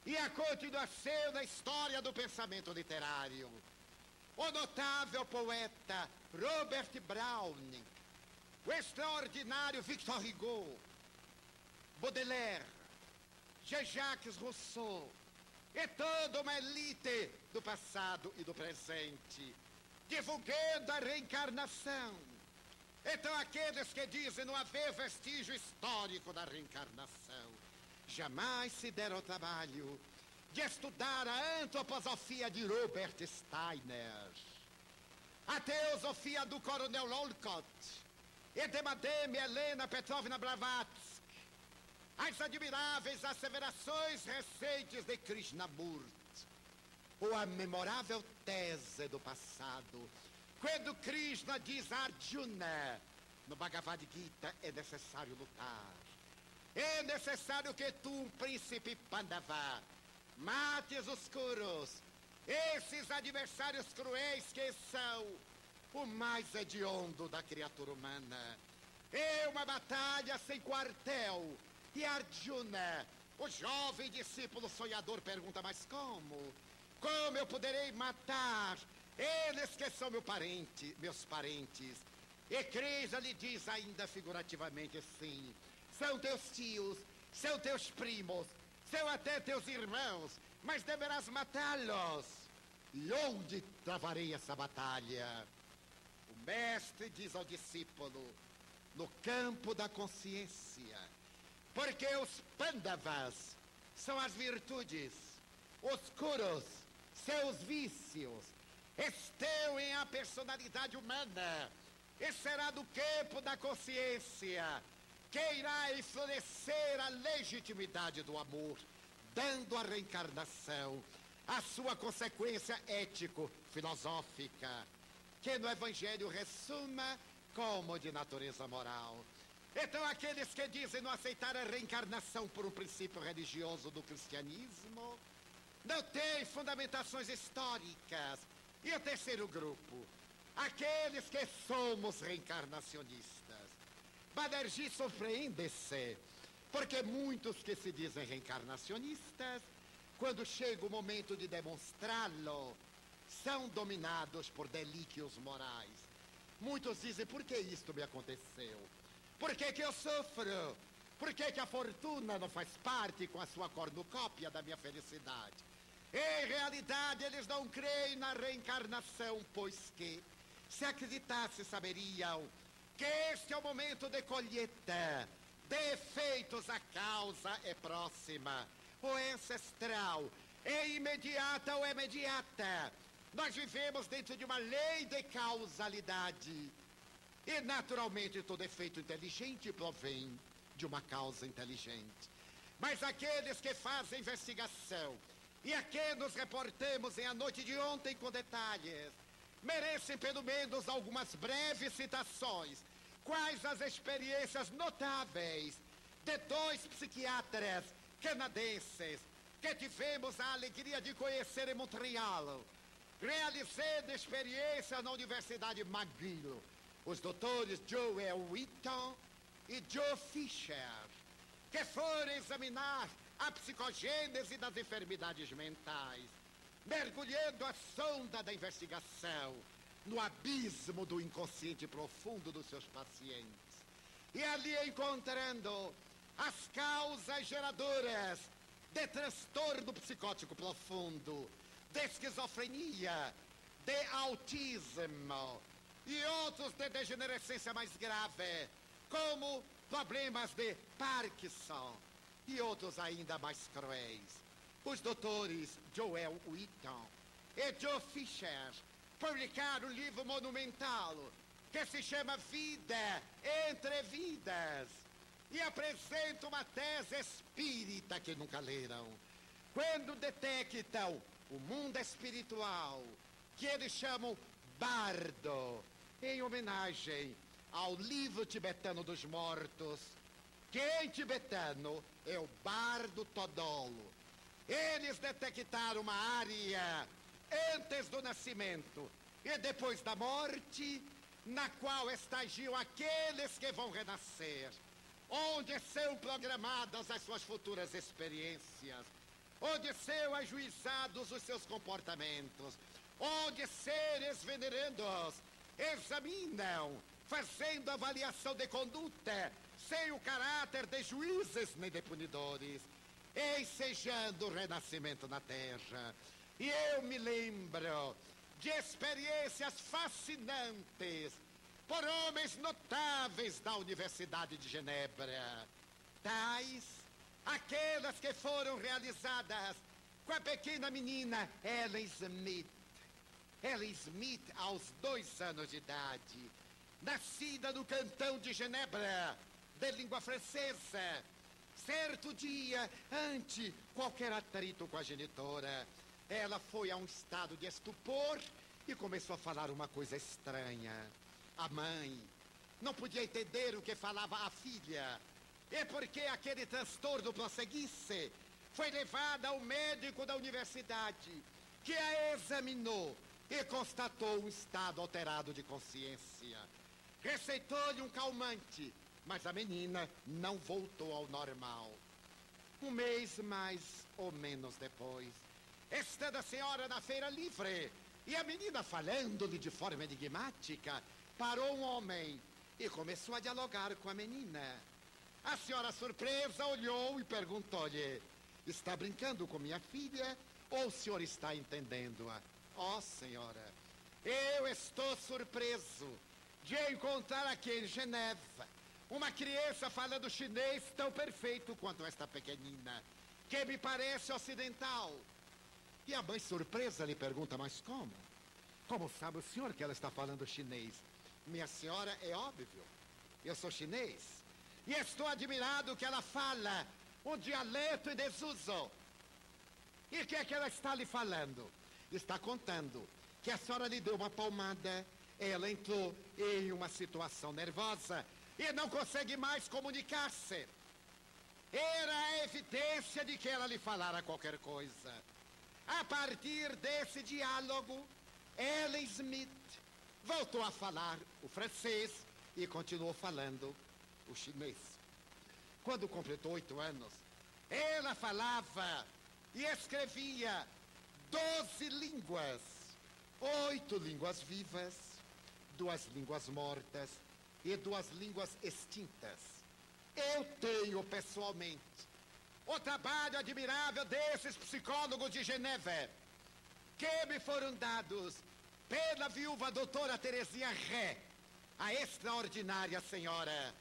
e a continuação da história do pensamento literário. O notável poeta Robert Browning, o extraordinário Victor Hugo, Baudelaire, Jean-Jacques Rousseau e toda uma elite do passado e do presente, divulgando a reencarnação. Então aqueles que dizem não haver vestígio histórico da reencarnação jamais se deram ao trabalho de estudar a antroposofia de Robert Steiner, a teosofia do coronel Olcott e de Madame Helena Petrovna Blavatsky, as admiráveis asseverações recentes de Krishnamurti, ou a memorável tese do passado, quando Krishna diz a Arjuna, no Bhagavad Gita, é necessário lutar. É necessário que tu, um príncipe Pandava, mates os Kuros, esses adversários cruéis que são o mais hediondo da criatura humana. É uma batalha sem quartel. E Arjuna, o jovem discípulo sonhador, pergunta, mas como? Como eu poderei matar eles que são meus parentes? E Krishna lhe diz ainda figurativamente assim, são teus tios, são teus primos, são até teus irmãos, mas deverás matá-los. E onde travarei essa batalha? O mestre diz ao discípulo, no campo da consciência, porque os Pandavas são as virtudes, os Kuros, seus vícios, estão em a personalidade humana, e será do campo da consciência que irá enflorescer a legitimidade do amor, dando à reencarnação a sua consequência ético-filosófica, que no Evangelho ressuma como de natureza moral. Então aqueles que dizem não aceitar a reencarnação por um princípio religioso do cristianismo, não têm fundamentações históricas. E o terceiro grupo, aqueles que somos reencarnacionistas. Banerjee surpreende-se, porque muitos que se dizem reencarnacionistas, quando chega o momento de demonstrá-lo, são dominados por delíquios morais. Muitos dizem, por que isto me aconteceu? Por que eu sofro? Por que a fortuna não faz parte com a sua cornucópia da minha felicidade? Em realidade, eles não creem na reencarnação, pois que, se acreditassem, saberiam que este é o momento de colheita, de efeitos. A causa é próxima, ou é ancestral, é imediata ou é imediata. Nós vivemos dentro de uma lei de causalidade. E, naturalmente, todo efeito inteligente provém de uma causa inteligente. Mas aqueles que fazem investigação, e a que nos reportamos em a noite de ontem com detalhes, merecem pelo menos algumas breves citações. Quais as experiências notáveis de dois psiquiatras canadenses que tivemos a alegria de conhecer em Montreal, realizando experiência na Universidade McGill, os doutores Joel Wheaton e Joe Fisher, que foram examinar a psicogênese das enfermidades mentais, mergulhando a sonda da investigação no abismo do inconsciente profundo dos seus pacientes, e ali encontrando as causas geradoras de transtorno psicótico profundo, de esquizofrenia, de autismo e outros de degenerescência mais grave, como problemas de Parkinson e outros ainda mais cruéis. Os doutores Joel Wheaton e Joe Fisher publicaram um livro monumental que se chama Vida entre Vidas e apresentam uma tese espírita que nunca leram, quando detectam o mundo espiritual, que eles chamam Bardo, em homenagem ao livro tibetano dos mortos, que em tibetano é o Bardo Todolo. Eles detectaram uma área antes do nascimento e depois da morte, na qual estagiam aqueles que vão renascer, onde são programadas as suas futuras experiências. onde são ajuizados os seus comportamentos, onde seres venerandos examinam, fazendo avaliação de conduta, sem o caráter de juízes nem de punidores, ensejando o renascimento na terra. E eu me lembro de experiências fascinantes por homens notáveis da Universidade de Genebra, tais aquelas que foram realizadas com a pequena menina Ellen Smith. Ellen Smith, aos 2 anos de idade, nascida no cantão de Genebra, de língua francesa. Certo dia, ante qualquer atrito com a genitora, ela foi a um estado de estupor e começou a falar uma coisa estranha. A mãe não podia entender o que falava a filha. E porque aquele transtorno prosseguisse, foi levada ao médico da universidade, que a examinou e constatou um estado alterado de consciência. Receitou-lhe um calmante, mas a menina não voltou ao normal. 1 mês mais ou menos depois, estando a senhora na feira livre, e a menina falando-lhe de forma enigmática, parou um homem e começou a dialogar com a menina. A senhora, surpresa, olhou e perguntou-lhe: está brincando com minha filha ou o senhor está entendendo-a? Ó, senhora, eu estou surpreso de encontrar aqui em Geneva uma criança falando chinês tão perfeito quanto esta pequenina, que me parece ocidental. E a mãe, surpresa, lhe pergunta: mas como? Como sabe o senhor que ela está falando chinês? Minha senhora, é óbvio. Eu sou chinês. E estou admirado que ela fala um dialeto em desuso. E o que é que ela está lhe falando? Está contando que a senhora lhe deu uma palmada, ela entrou em uma situação nervosa e não consegue mais comunicar-se. Era a evidência de que ela lhe falara qualquer coisa. A partir desse diálogo, Ellen Smith voltou a falar o francês e continuou falando o chinês. Quando completou 8 anos, ela falava e escrevia 12 línguas, 8 línguas vivas, 2 línguas mortas e 2 línguas extintas. Eu tenho pessoalmente o trabalho admirável desses psicólogos de Geneva, que me foram dados pela viúva doutora Terezinha Ré, a extraordinária senhora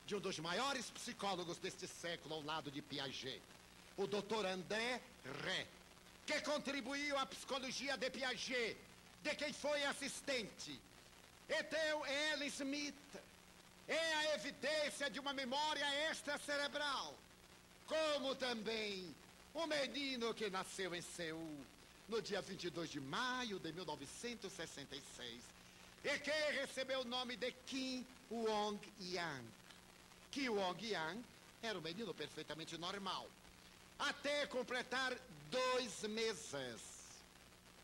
de um dos maiores psicólogos deste século ao lado de Piaget, o doutor André Ré, que contribuiu à psicologia de Piaget, de quem foi assistente. Então, Ellen Smith é a evidência de uma memória extracerebral, como também um menino que nasceu em Seul no dia 22 de maio de 1966 e que recebeu o nome de Kim Wong-yang. Kim Wong-yang era um menino perfeitamente normal, até completar 2 meses.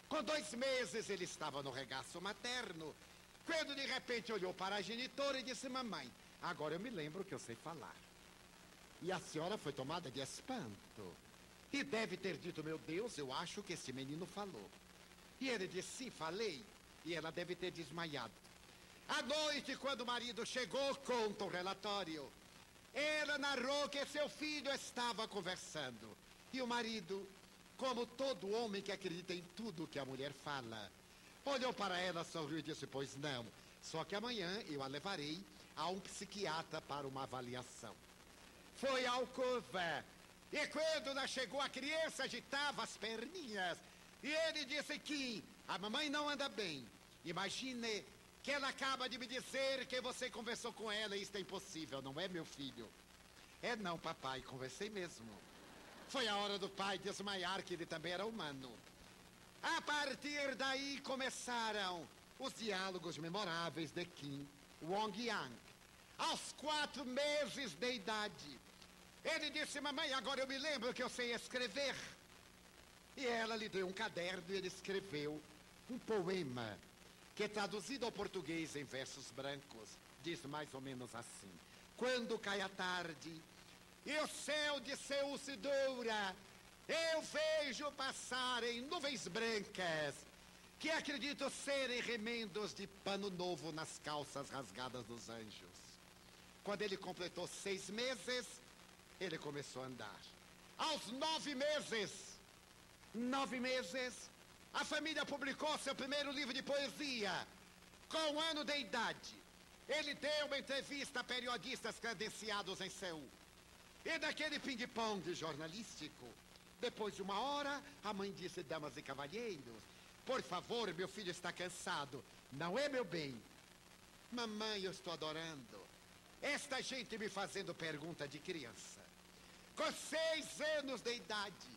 Com 2 meses ele estava no regaço materno, quando de repente olhou para a genitora e disse: mamãe, agora eu me lembro que eu sei falar. E a senhora foi tomada de espanto e deve ter dito: meu Deus, eu acho que esse menino falou. E ele disse: sim, falei. E ela deve ter desmaiado. À noite, quando o marido chegou, conta o relatório, ela narrou que seu filho estava conversando. E o marido, como todo homem que acredita em tudo que a mulher fala, olhou para ela, sorriu e disse: pois não, só que amanhã eu a levarei a um psiquiatra para uma avaliação. Foi ao alcova, e quando ela chegou, a criança agitava as perninhas, e ele disse que a mamãe não anda bem. Imagine que ela acaba de me dizer que você conversou com ela e isso é impossível, não é, meu filho? É não, papai, conversei mesmo. Foi a hora do pai desmaiar, que ele também era humano. A partir daí começaram os diálogos memoráveis de Kim Wong-yang. Aos 4 meses de idade, ele disse: mamãe, agora eu me lembro que eu sei escrever. E ela lhe deu um caderno e ele escreveu um poema que, traduzido ao português em versos brancos, diz mais ou menos assim: quando cai a tarde e o céu de Seul se doura Eu vejo passarem nuvens brancas, que acredito serem remendos de pano novo nas calças rasgadas dos anjos. Quando ele completou 6 meses, ele começou a andar. Aos 9 meses, a família publicou seu primeiro livro de poesia. Com 1 ano de idade, ele deu uma entrevista a periodistas credenciados em Seul. E daquele ping-pong jornalístico, depois de 1 hora, a mãe disse: damas e cavalheiros, por favor, meu filho está cansado. Não é, meu bem? Mamãe, eu estou adorando esta gente me fazendo pergunta de criança. Com 6 anos de idade,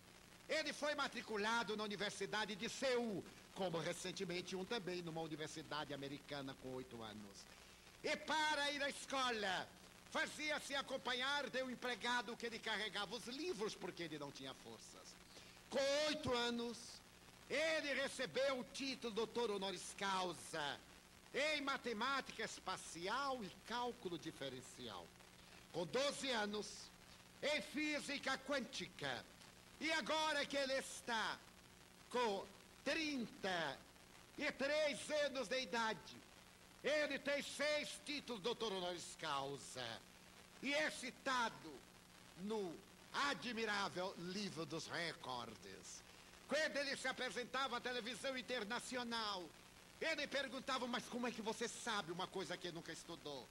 ele foi matriculado na Universidade de Seul, como recentemente também numa universidade americana com 8 anos. E para ir à escola, fazia-se acompanhar de um empregado que lhe carregava os livros, porque ele não tinha forças. Com 8 anos, ele recebeu o título de doutor honoris causa em matemática espacial e cálculo diferencial. Com 12 anos, em física quântica. E agora que ele está com 33 anos de idade, ele tem 6 títulos de doutor honoris causa e é citado no admirável livro dos recordes. Quando ele se apresentava à televisão internacional, ele perguntava: mas como é que você sabe uma coisa que nunca estudou?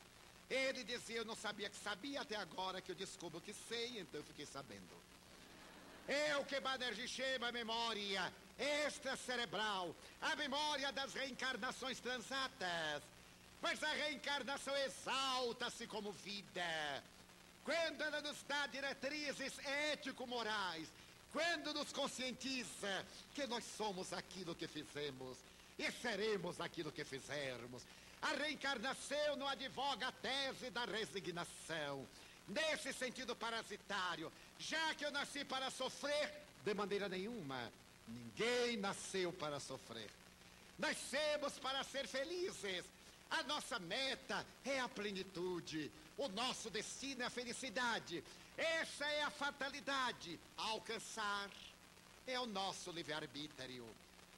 Ele dizia: eu não sabia que sabia, até agora que eu descubro que sei, então eu fiquei sabendo. É o que Banerjee chama a memória extracerebral, a memória das reencarnações transatas. Mas a reencarnação exalta-se como vida, quando ela nos dá diretrizes ético-morais, quando nos conscientiza que nós somos aquilo que fizemos e seremos aquilo que fizermos. A reencarnação não advoga a tese da resignação, nesse sentido parasitário. Já que eu nasci para sofrer, de maneira nenhuma. Ninguém nasceu para sofrer. Nascemos para ser felizes. A nossa meta é a plenitude. O nosso destino é a felicidade. Essa é a fatalidade. A alcançar é o nosso livre-arbítrio.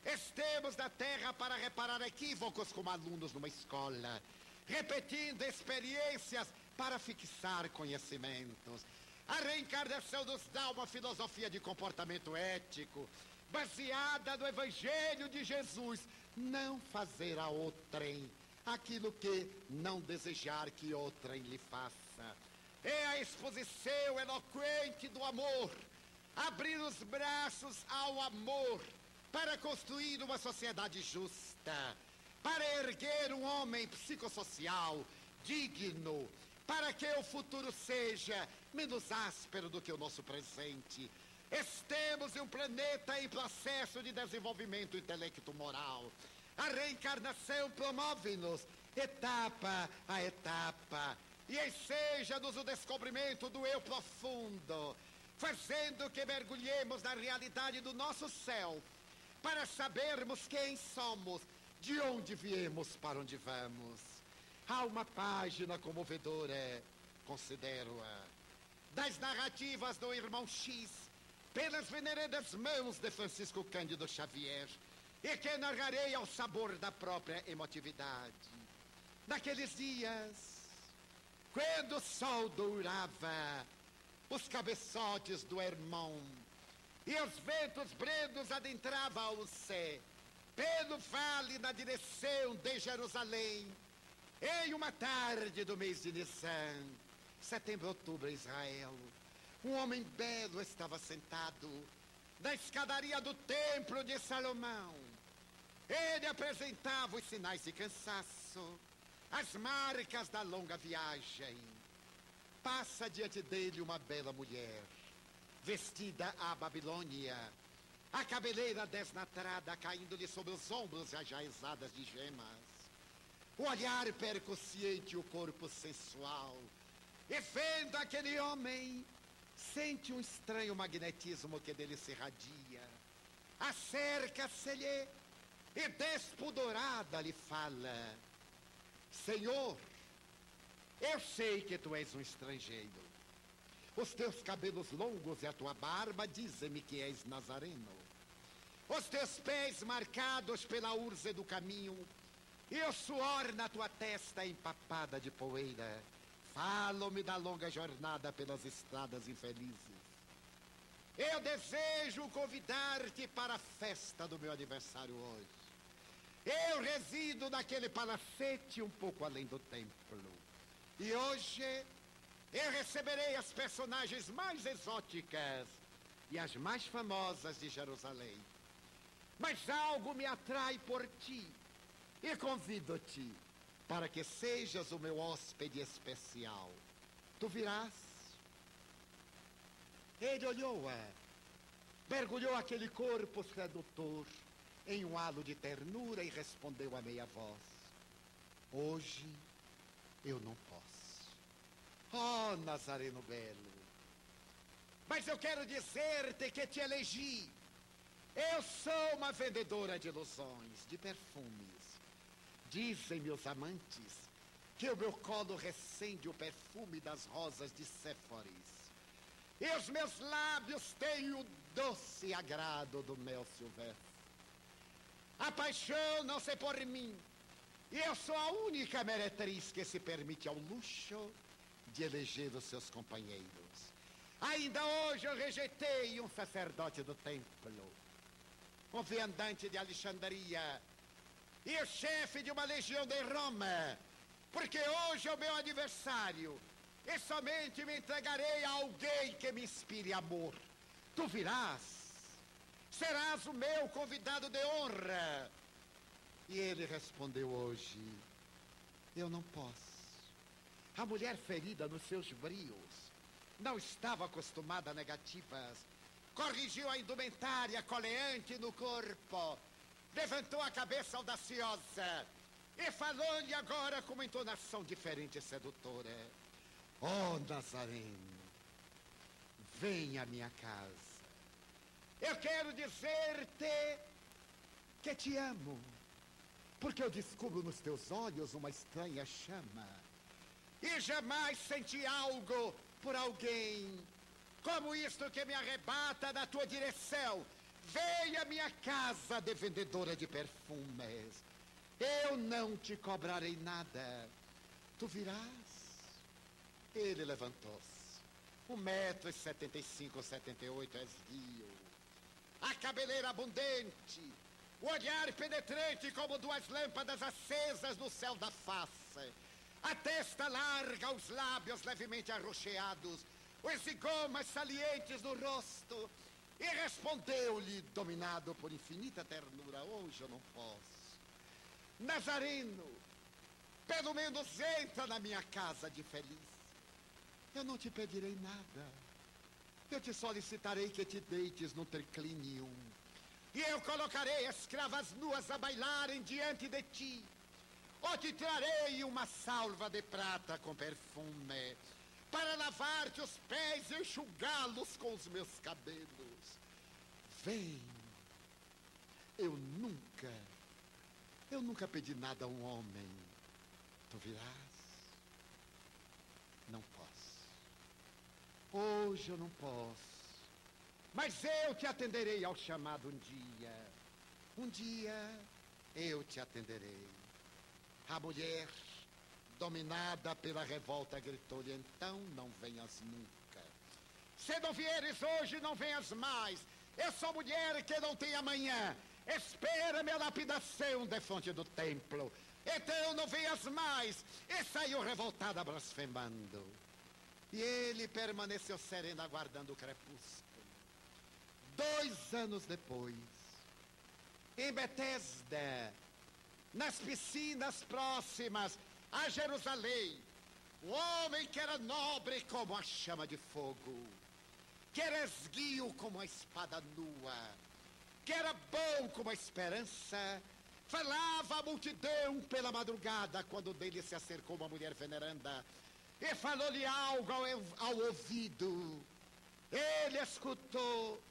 Estamos na Terra para reparar equívocos como alunos numa escola, repetindo experiências para fixar conhecimentos. A reencarnação nos dá uma filosofia de comportamento ético, baseada no Evangelho de Jesus. Não fazer a outrem aquilo que não desejar que outrem lhe faça. É a exposição eloquente do amor, abrir os braços ao amor, para construir uma sociedade justa, para erguer um homem psicossocial digno, para que o futuro seja menos áspero do que o nosso presente. Estamos em um planeta em processo de desenvolvimento intelecto-moral. A reencarnação promove-nos etapa a etapa, e enseja-nos o descobrimento do eu profundo, fazendo que mergulhemos na realidade do nosso self, para sabermos quem somos, de onde viemos, para onde vamos. Há uma página comovedora, considero-a, das narrativas do irmão X, pelas venerandas mãos de Francisco Cândido Xavier, e que narrarei ao sabor da própria emotividade. Naqueles dias, quando o sol dourava os cabeçotes do irmão, e os ventos brendos adentravam-se pelo vale na direção de Jerusalém, em uma tarde do mês de Nissan, setembro, outubro, em Israel, um homem belo estava sentado na escadaria do templo de Salomão. Ele apresentava os sinais de cansaço, as marcas da longa viagem. Passa diante dele uma bela mulher, vestida à Babilônia, a cabeleira desnatrada caindo-lhe sobre os ombros ajaezadas de gemas, o olhar percussiente e o corpo sensual. E vendo aquele homem, sente um estranho magnetismo que dele se irradia. Acerca-se-lhe e despudorada lhe fala: Senhor, eu sei que tu és um estrangeiro. Os teus cabelos longos e a tua barba dizem-me que és nazareno. Os teus pés marcados pela urze do caminho e o suor na tua testa empapada de poeira falam-me da longa jornada pelas estradas infelizes. Eu desejo convidar-te para a festa do meu aniversário hoje. Eu resido naquele palacete um pouco além do templo. E hoje eu receberei as personagens mais exóticas e as mais famosas de Jerusalém. Mas algo me atrai por ti e convido-te para que sejas o meu hóspede especial. Tu virás? Ele olhou-a, mergulhou aquele corpo sedutor em um halo de ternura e respondeu a meia voz: hoje eu não posso. Oh, Nazareno belo, mas eu quero dizer-te que te elegi. Eu sou uma vendedora de ilusões, de perfumes. Dizem-me os amantes que o meu colo recende o perfume das rosas de Séforis. E os meus lábios têm o doce agrado do mel silvestre. A paixão não se por mim. E eu sou a única meretriz que se permite ao luxo de eleger os seus companheiros. Ainda hoje eu rejeitei um sacerdote do templo, um viandante de Alexandria e o chefe de uma legião de Roma, porque hoje é o meu aniversário e somente me entregarei a alguém que me inspire amor. Tu virás, serás o meu convidado de honra. E ele respondeu hoje: eu não posso. A mulher ferida nos seus brios não estava acostumada a negativas. Corrigiu a indumentária coleante no corpo, levantou a cabeça audaciosa e falou-lhe agora com uma entonação diferente e sedutora: oh, Nazareno, vem à minha casa. Eu quero dizer-te que te amo, porque eu descubro nos teus olhos uma estranha chama. E jamais senti algo por alguém como isto que me arrebata na tua direção. Venha à minha casa de vendedora de perfumes. Eu não te cobrarei nada. Tu virás? Ele levantou-se. 1,75 m, 78 esguio. A cabeleira abundante. O olhar penetrante como duas lâmpadas acesas no céu da face. A testa larga, os lábios levemente arroxeados, os zigomas salientes no rosto. E respondeu-lhe, dominado por infinita ternura: hoje eu não posso. Nazareno, pelo menos entra na minha casa de feliz. Eu não te pedirei nada. Eu te solicitarei que te deites no triclínio. E eu colocarei escravas nuas a bailarem diante de ti. Ou te trarei uma salva de prata com perfume, para lavar-te os pés e enxugá-los com os meus cabelos. Vem. Eu nunca pedi nada a um homem. Tu virás? Não posso. Hoje eu não posso. Mas eu te atenderei ao chamado um dia. Um dia eu te atenderei. A mulher, dominada pela revolta, gritou-lhe: então não venhas nunca. Se não vieres hoje, não venhas mais. Eu sou mulher que não tem amanhã. Espera-me a lapidação de fonte do templo. Então não venhas mais. E saiu revoltada, blasfemando. E ele permaneceu sereno, aguardando o crepúsculo. 2 anos depois, em Betesda, nas piscinas próximas a Jerusalém, o homem que era nobre como a chama de fogo, que era esguio como a espada nua, que era bom como a esperança, falava à multidão pela madrugada, quando dele se acercou uma mulher veneranda e falou-lhe algo ao ouvido. Ele escutou,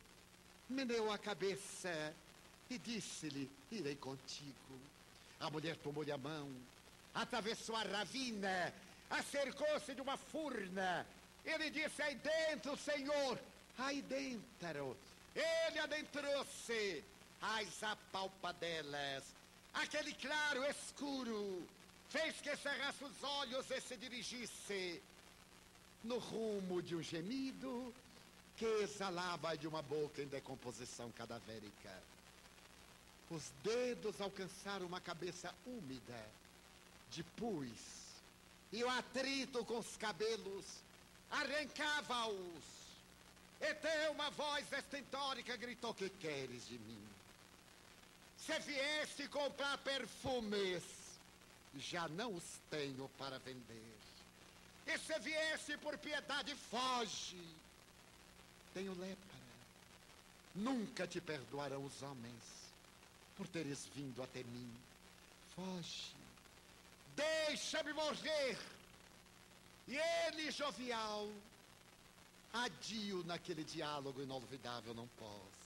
meneou a cabeça e disse-lhe: irei contigo. A mulher tomou-lhe a mão, atravessou a ravina, acercou-se de uma furna Ele disse: aí dentro, Senhor, aí dentro. Ele adentrou-se às apalpadelas. Aquele claro escuro fez que cerrasse os olhos e se dirigisse no rumo de um gemido que exalava de uma boca em decomposição cadavérica. Os dedos alcançaram uma cabeça úmida de pus, e o atrito com os cabelos arrancava-os. Então uma voz estentórica gritou: que queres de mim? Se vieste comprar perfumes, já não os tenho para vender. E se vieste por piedade, foge. Tenho lepra. Nunca te perdoarão os homens por teres vindo até mim. Foge. Deixa-me morrer. E ele, jovial, adio naquele diálogo inolvidável: não posso.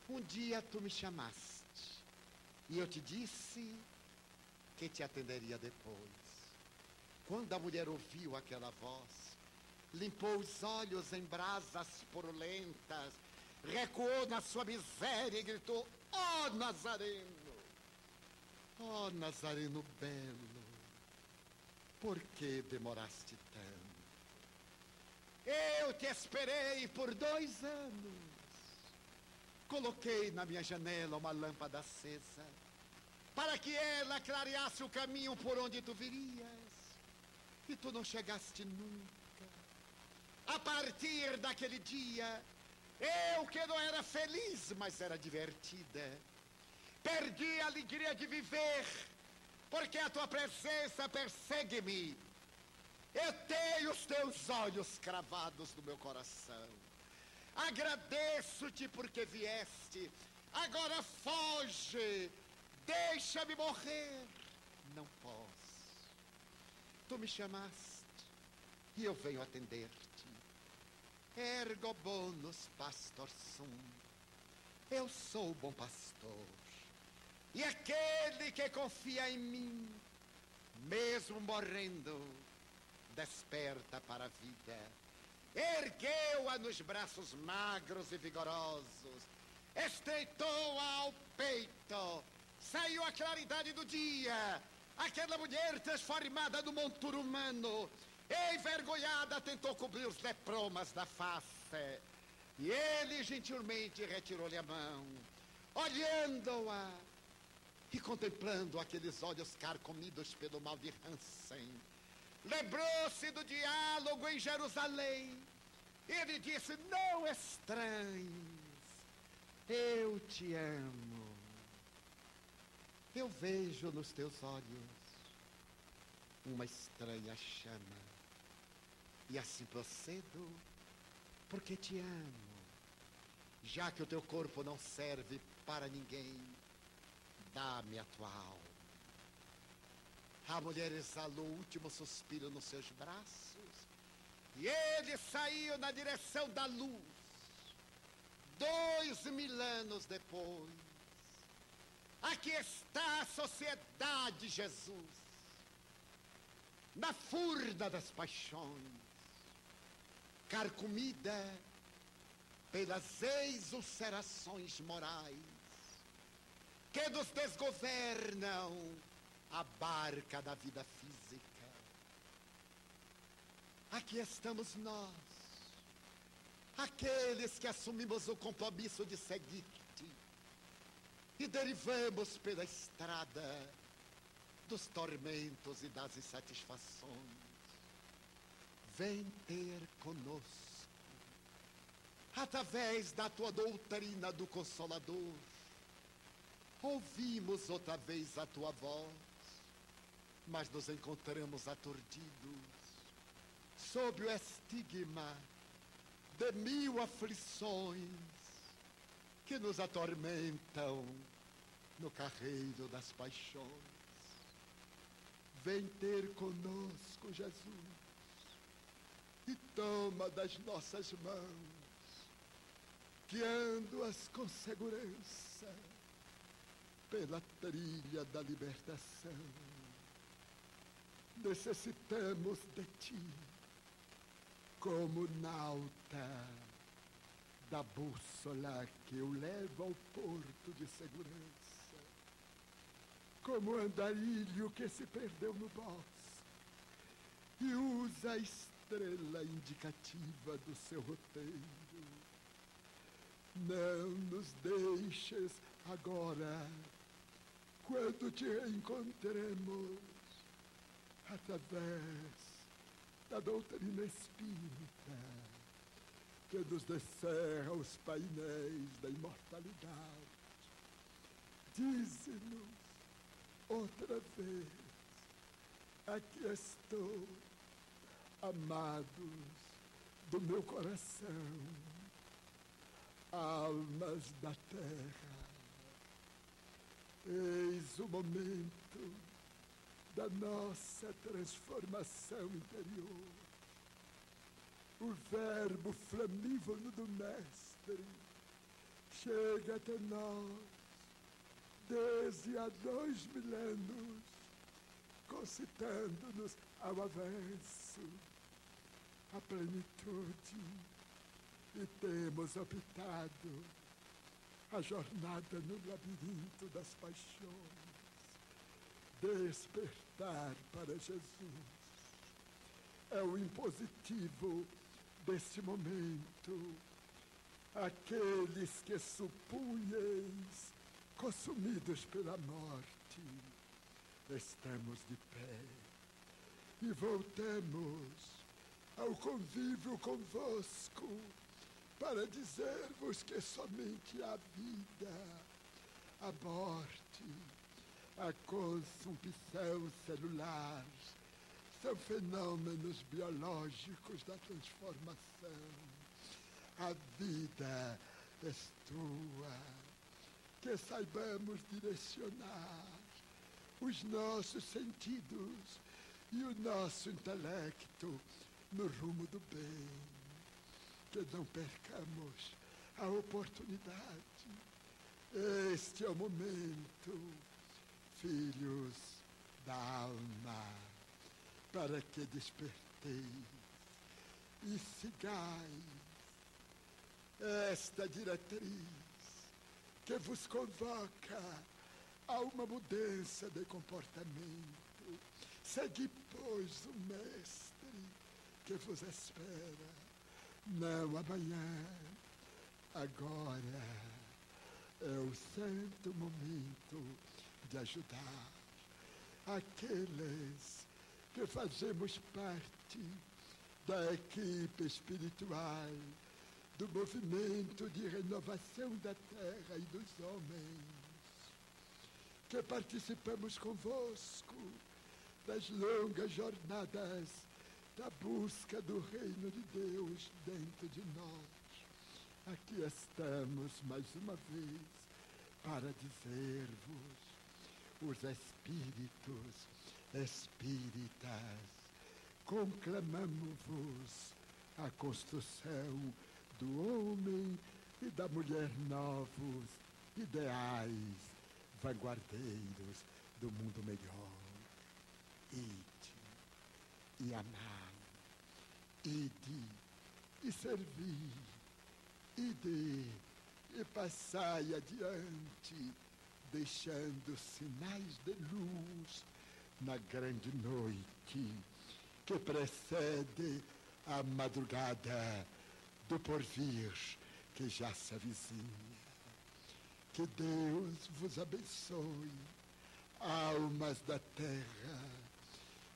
Um dia tu me chamaste e eu te disse que te atenderia depois. Quando a mulher ouviu aquela voz, limpou os olhos em brasas purulentas, recuou na sua miséria e gritou: ó Nazareno! Ó Nazareno belo! Por que demoraste tanto? Eu te esperei por 2 anos. Coloquei na minha janela uma lâmpada acesa, para que ela clareasse o caminho por onde tu virias. E tu não chegaste nunca. A partir daquele dia, eu que não era feliz, mas era divertida, perdi a alegria de viver, porque a tua presença persegue-me. Eu tenho os teus olhos cravados no meu coração. Agradeço-te porque vieste. Agora foge. Deixa-me morrer. Não posso. Tu me chamaste e eu venho atender-te. Ergo bonus pastor sum. Eu sou o bom pastor. E aquele que confia em mim, mesmo morrendo, desperta para a vida. Ergueu-a nos braços magros e vigorosos, estreitou-a ao peito, saiu a claridade do dia. Aquela mulher transformada no monturo humano, envergonhada, tentou cobrir os lepromas da face. E ele gentilmente retirou-lhe a mão, olhando-a e contemplando aqueles olhos carcomidos pelo mal de Hansen. Lembrou-se do diálogo em Jerusalém. Ele disse: não estranhes, eu te amo. Eu vejo nos teus olhos uma estranha chama, e assim procedo porque te amo. Já que o teu corpo não serve para ninguém, dá-me a tua alma. A mulher exalou o último suspiro nos seus braços e ele saiu na direção da luz. 2000 anos depois, aqui está a sociedade, Jesus, na furna das paixões, carcomida pelas exulcerações morais que nos desgovernam a barca da vida física. Aqui estamos nós, aqueles que assumimos o compromisso de seguir-te e derivamos pela estrada dos tormentos e das insatisfações. Vem ter conosco, através da tua doutrina do Consolador. Ouvimos outra vez a tua voz, mas nos encontramos aturdidos sob o estigma de 1000 aflições que nos atormentam no carreiro das paixões. Vem ter conosco, Jesus, e toma das nossas mãos, guiando-as com segurança pela trilha da libertação. Necessitamos de ti. como nauta da bússola que o leva ao porto de segurança, como andarilho que se perdeu no bosque e usa a estrela indicativa do seu roteiro. Não nos deixes agora, quando te reencontremos, através da doutrina espírita, que nos descerra os painéis da imortalidade. Dize-nos outra vez: aqui estou, amados do meu coração, almas da terra. Eis o momento da nossa transformação interior. O verbo flamívono do Mestre chega até nós desde há 2 milênios, concitando-nos ao avanço, à plenitude, e temos optado a jornada no labirinto das paixões, despertar para Jesus. É o impositivo deste momento. Aqueles que supunheis consumidos pela morte, estamos de pé e voltemos ao convívio convosco para dizer-vos que somente a vida, a morte, a consumpção celular são fenômenos biológicos da transformação. A vida é tua, que saibamos direcionar os nossos sentidos e o nosso intelecto no rumo do bem, que não percamos a oportunidade. Este é o momento, filhos da alma, para que desperteis e sigais esta diretriz que vos convoca a uma mudança de comportamento. Segui, pois, o Mestre que vos espera, não amanhã, agora. É o santo momento de ajudar aqueles que fazemos parte da equipe espiritual do movimento de renovação da terra e dos homens, que participamos convosco das longas jornadas da busca do reino de Deus dentro de nós. Aqui estamos mais uma vez para dizer-vos: os espíritos espíritas conclamamos-vos a construção do homem e da mulher novos, ideais, vanguardeiros do mundo melhor. Ide e amai, ide e servi, ide e passai adiante, deixando sinais de luz na grande noite que precede a madrugada do porvir que já se avizinha. Que Deus vos abençoe, almas da terra.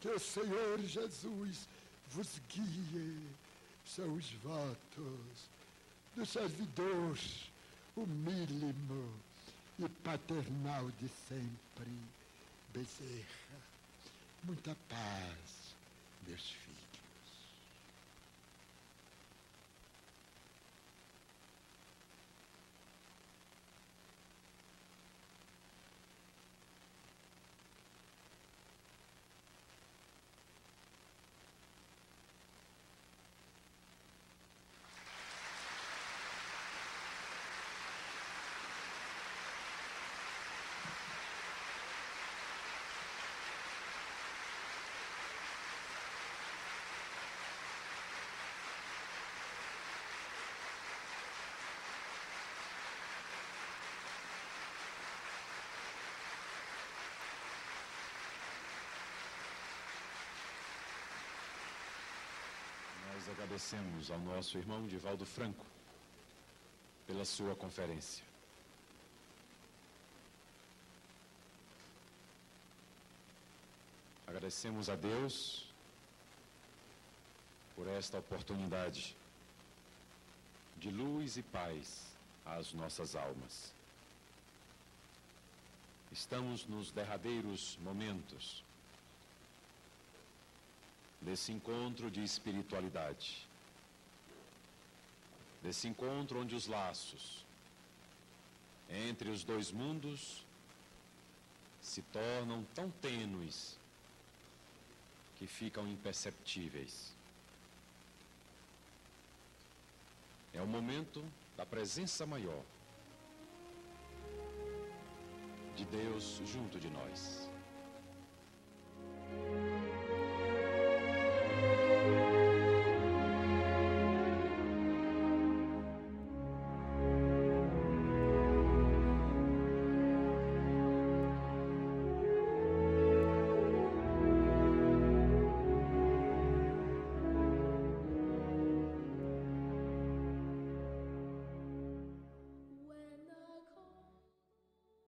Que o Senhor Jesus vos guie. São os votos do servidor humílimo e paternal de sempre, Bezerra. Muita paz, meus filhos. Nós agradecemos ao nosso irmão Divaldo Franco pela sua conferência. Agradecemos a Deus por esta oportunidade de luz e paz às nossas almas. Estamos nos derradeiros momentos desse encontro de espiritualidade, desse encontro onde os laços entre os dois mundos se tornam tão tênues que ficam imperceptíveis. É o momento da presença maior de Deus junto de nós.